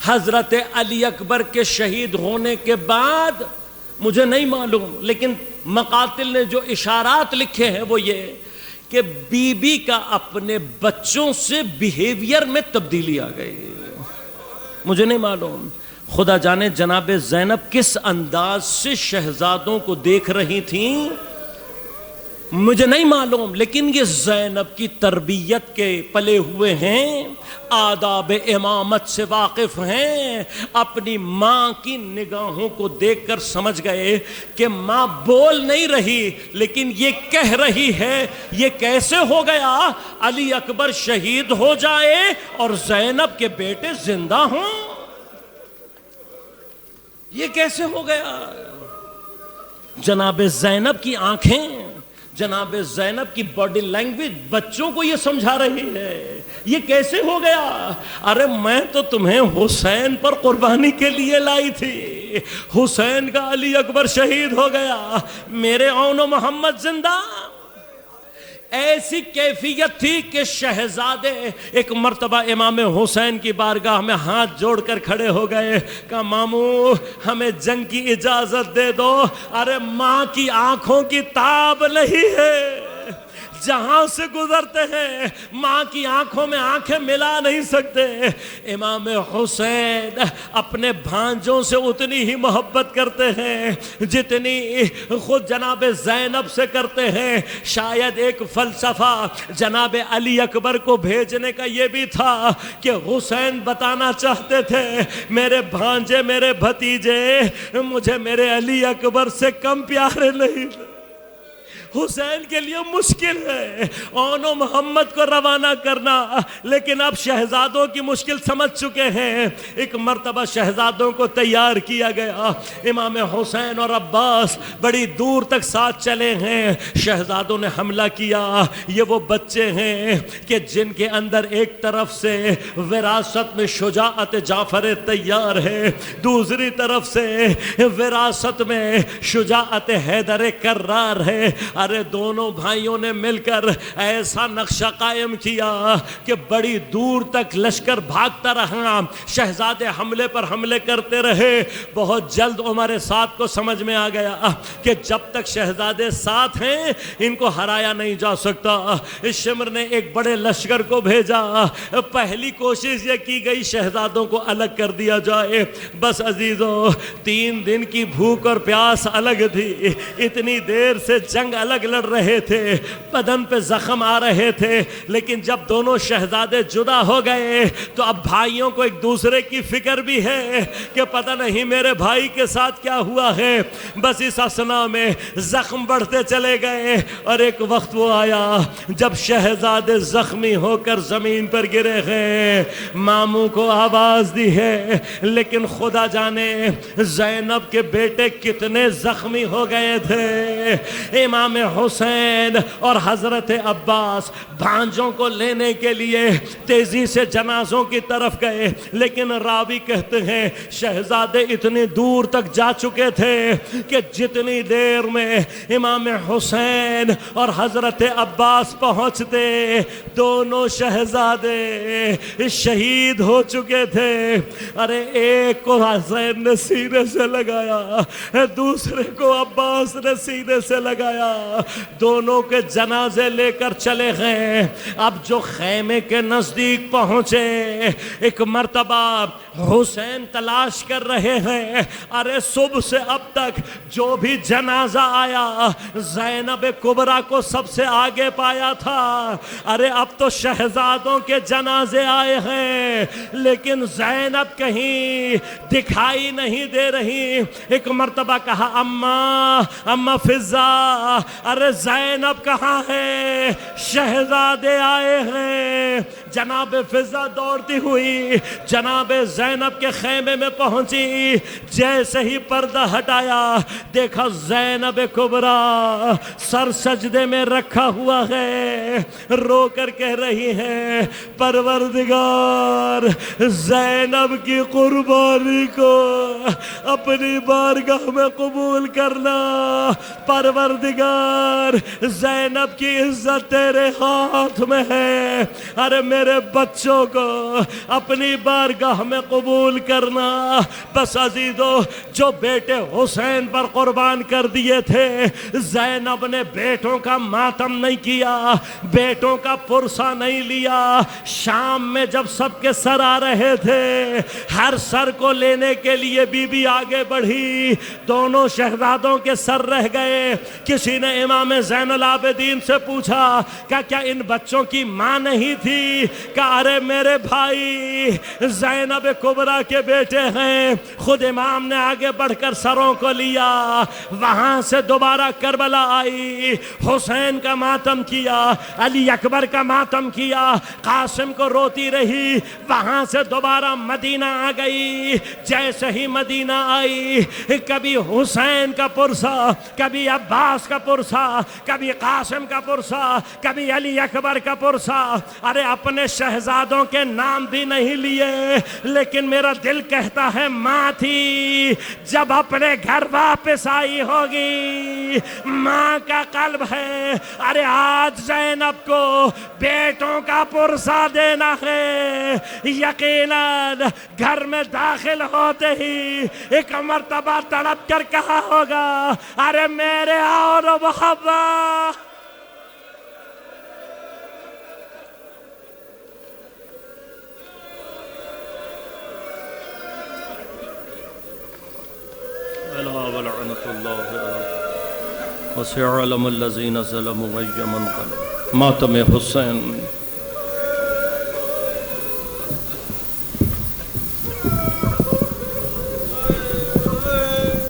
حضرت علی اکبر کے شہید ہونے کے بعد، مجھے نہیں معلوم لیکن مقاتل نے جو اشارات لکھے ہیں وہ یہ کہ بی بی کا اپنے بچوں سے بیہیویئر میں تبدیلی آ گئی، مجھے نہیں معلوم، خدا جانے جناب زینب کس انداز سے شہزادوں کو دیکھ رہی تھیں، مجھے نہیں معلوم، لیکن یہ زینب کی تربیت کے پلے ہوئے ہیں، آداب امامت سے واقف ہیں، اپنی ماں کی نگاہوں کو دیکھ کر سمجھ گئے کہ ماں بول نہیں رہی لیکن یہ کہہ رہی ہے، یہ کیسے ہو گیا علی اکبر شہید ہو جائے اور زینب کے بیٹے زندہ ہوں، یہ کیسے ہو گیا؟ جناب زینب کی آنکھیں، جناب زینب کی باڈی لینگویج بچوں کو یہ سمجھا رہی ہے، یہ کیسے ہو گیا؟ ارے میں تو تمہیں حسین پر قربانی کے لیے لائی تھی، حسین کا علی اکبر شہید ہو گیا، میرے اون و محمد زندہ۔ ایسی کیفیت تھی کہ شہزادے ایک مرتبہ امام حسین کی بارگاہ میں ہاتھ جوڑ کر کھڑے ہو گئے، کہا ماموں ہمیں جنگ کی اجازت دے دو، ارے ماں کی آنکھوں کی تاب نہیں ہے، جہاں سے گزرتے ہیں ماں کی آنکھوں میں آنکھیں ملا نہیں سکتے۔ امام حسین اپنے بھانجوں سے اتنی ہی محبت کرتے ہیں جتنی خود جناب زینب سے کرتے ہیں۔ شاید ایک فلسفہ جناب علی اکبر کو بھیجنے کا یہ بھی تھا کہ حسین بتانا چاہتے تھے میرے بھانجے میرے بھتیجے مجھے میرے علی اکبر سے کم پیارے نہیں۔ حسین کے لیے مشکل ہے اون و محمد کو روانہ کرنا، لیکن اب شہزادوں کی مشکل سمجھ چکے ہیں۔ ایک مرتبہ شہزادوں کو تیار کیا گیا، امام حسین اور عباس بڑی دور تک ساتھ چلے ہیں، شہزادوں نے حملہ کیا۔ یہ وہ بچے ہیں کہ جن کے اندر ایک طرف سے وراثت میں شجاعت جعفر طیار ہے، دوسری طرف سے وراثت میں شجاعت حیدر کرار ہے۔ ارے دونوں بھائیوں نے مل کر ایسا نقشہ قائم کیا کہ بڑی دور تک لشکر بھاگتا رہا، شہزادے حملے پر حملے کرتے رہے۔ بہت جلد عمر سعد کو سمجھ میں آ گیا کہ جب تک شہزادے ساتھ ہیں ان کو ہرایا نہیں جا سکتا۔ اس شمر نے ایک بڑے لشکر کو بھیجا، پہلی کوشش یہ کی گئی شہزادوں کو الگ کر دیا جائے۔ بس عزیزو 3 دن کی بھوک اور پیاس الگ تھی، اتنی دیر سے جنگ الگ الگ لڑ رہے تھے، بدن پہ زخم آ رہے تھے، لیکن جب دونوں شہزادے جدا ہو گئے تو اب بھائیوں کو ایک دوسرے کی فکر بھی ہے کہ پتہ نہیں میرے بھائی کے ساتھ کیا ہوا ہے۔ بس اس اثنا میں زخم بڑھتے چلے گئے، اور ایک وقت وہ آیا جب شہزادے زخمی ہو کر زمین پر گرے ہیں، ماموں کو آواز دی ہے، لیکن خدا جانے زینب کے بیٹے کتنے زخمی ہو گئے تھے۔ امام حسین اور حضرت عباس بھانجوں کو لینے کے لیے تیزی سے جنازوں کی طرف گئے، لیکن راوی کہتے ہیں شہزادے اتنی دور تک جا چکے تھے کہ جتنی دیر میں امام حسین اور حضرت عباس پہنچتے دونوں شہزادے شہید ہو چکے تھے۔ ارے ایک کو حسین نے سینے سے لگایا، دوسرے کو عباس نے سینے سے لگایا، دونوں کے جنازے لے کر چلے گئے۔ اب جو خیمے کے نزدیک پہنچے، ایک مرتبہ حسین تلاش کر رہے ہیں، ارے صبح سے اب تک جو بھی جنازہ آیا زینب کبریٰ کو سب سے آگے پایا تھا، ارے اب تو شہزادوں کے جنازے آئے ہیں لیکن زینب کہیں دکھائی نہیں دے رہی۔ ایک مرتبہ کہا اماں فضا، ارے زینب کہاں ہے؟ شہزادے آئے ہیں۔ جناب فضا دوڑتی ہوئی جناب زینب کے خیمے میں پہنچی، جیسے ہی پردہ ہٹایا دیکھا زینب کبریٰ سر سجدے میں رکھا ہوا ہے، رو کر کہہ رہی ہے پروردگار زینب کی قربانی کو اپنی بارگاہ میں قبول کرنا، پروردگار زینب کی عزت تیرے ہاتھ میں ہے، ارے میرے بچوں کو اپنی بارگاہ میں قبول کرنا۔ بس عزیزو، جو بیٹے حسین پر قربان کر دیے تھے، زینب نے بیٹوں کا ماتم نہیں کیا، بیٹوں کا پرسہ نہیں لیا۔ شام میں جب سب کے سر آ رہے تھے، ہر سر کو لینے کے لیے بی بی آگے بڑھی، دونوں شہزادوں کے سر رہ گئے۔ کسی نے امام زین العابدین سے پوچھا کہ کیا ان بچوں کی ماں نہیں تھی؟ کہ ارے میرے بھائی زینب کبریٰ کے بیٹے ہیں۔ خود امام نے آگے بڑھ کر سروں کو لیا، وہاں سے دوبارہ کربلا آئی، حسین کا ماتم کیا، علی اکبر کا ماتم کیا، قاسم کو روتی رہی، وہاں سے دوبارہ مدینہ آ گئی۔ جیسے ہی مدینہ آئی، کبھی حسین کا پرسہ، کبھی عباس کا پرسہ، کبھی قاسم کا پرسہ، کبھی علی اکبر کا پرسہ۔ ارے اپنے شہزادوں کے نام بھی نہیں لیے، لیکن میرا دل کہتا ہے ماں تھی، جب اپنے گھر واپس آئی ہوگی، ماں کا قلب ہے۔ ارے آج زینب کو بیٹوں کا پرسہ دینا ہے۔ یقیناً گھر میں داخل ہوتے ہی ایک مرتبہ تڑپ کر کہا ہوگا ارے میرے اور محبا۔ ولعنت اللہ وسيعلم الذين ظلموا أي منقلب۔ ماتم حسین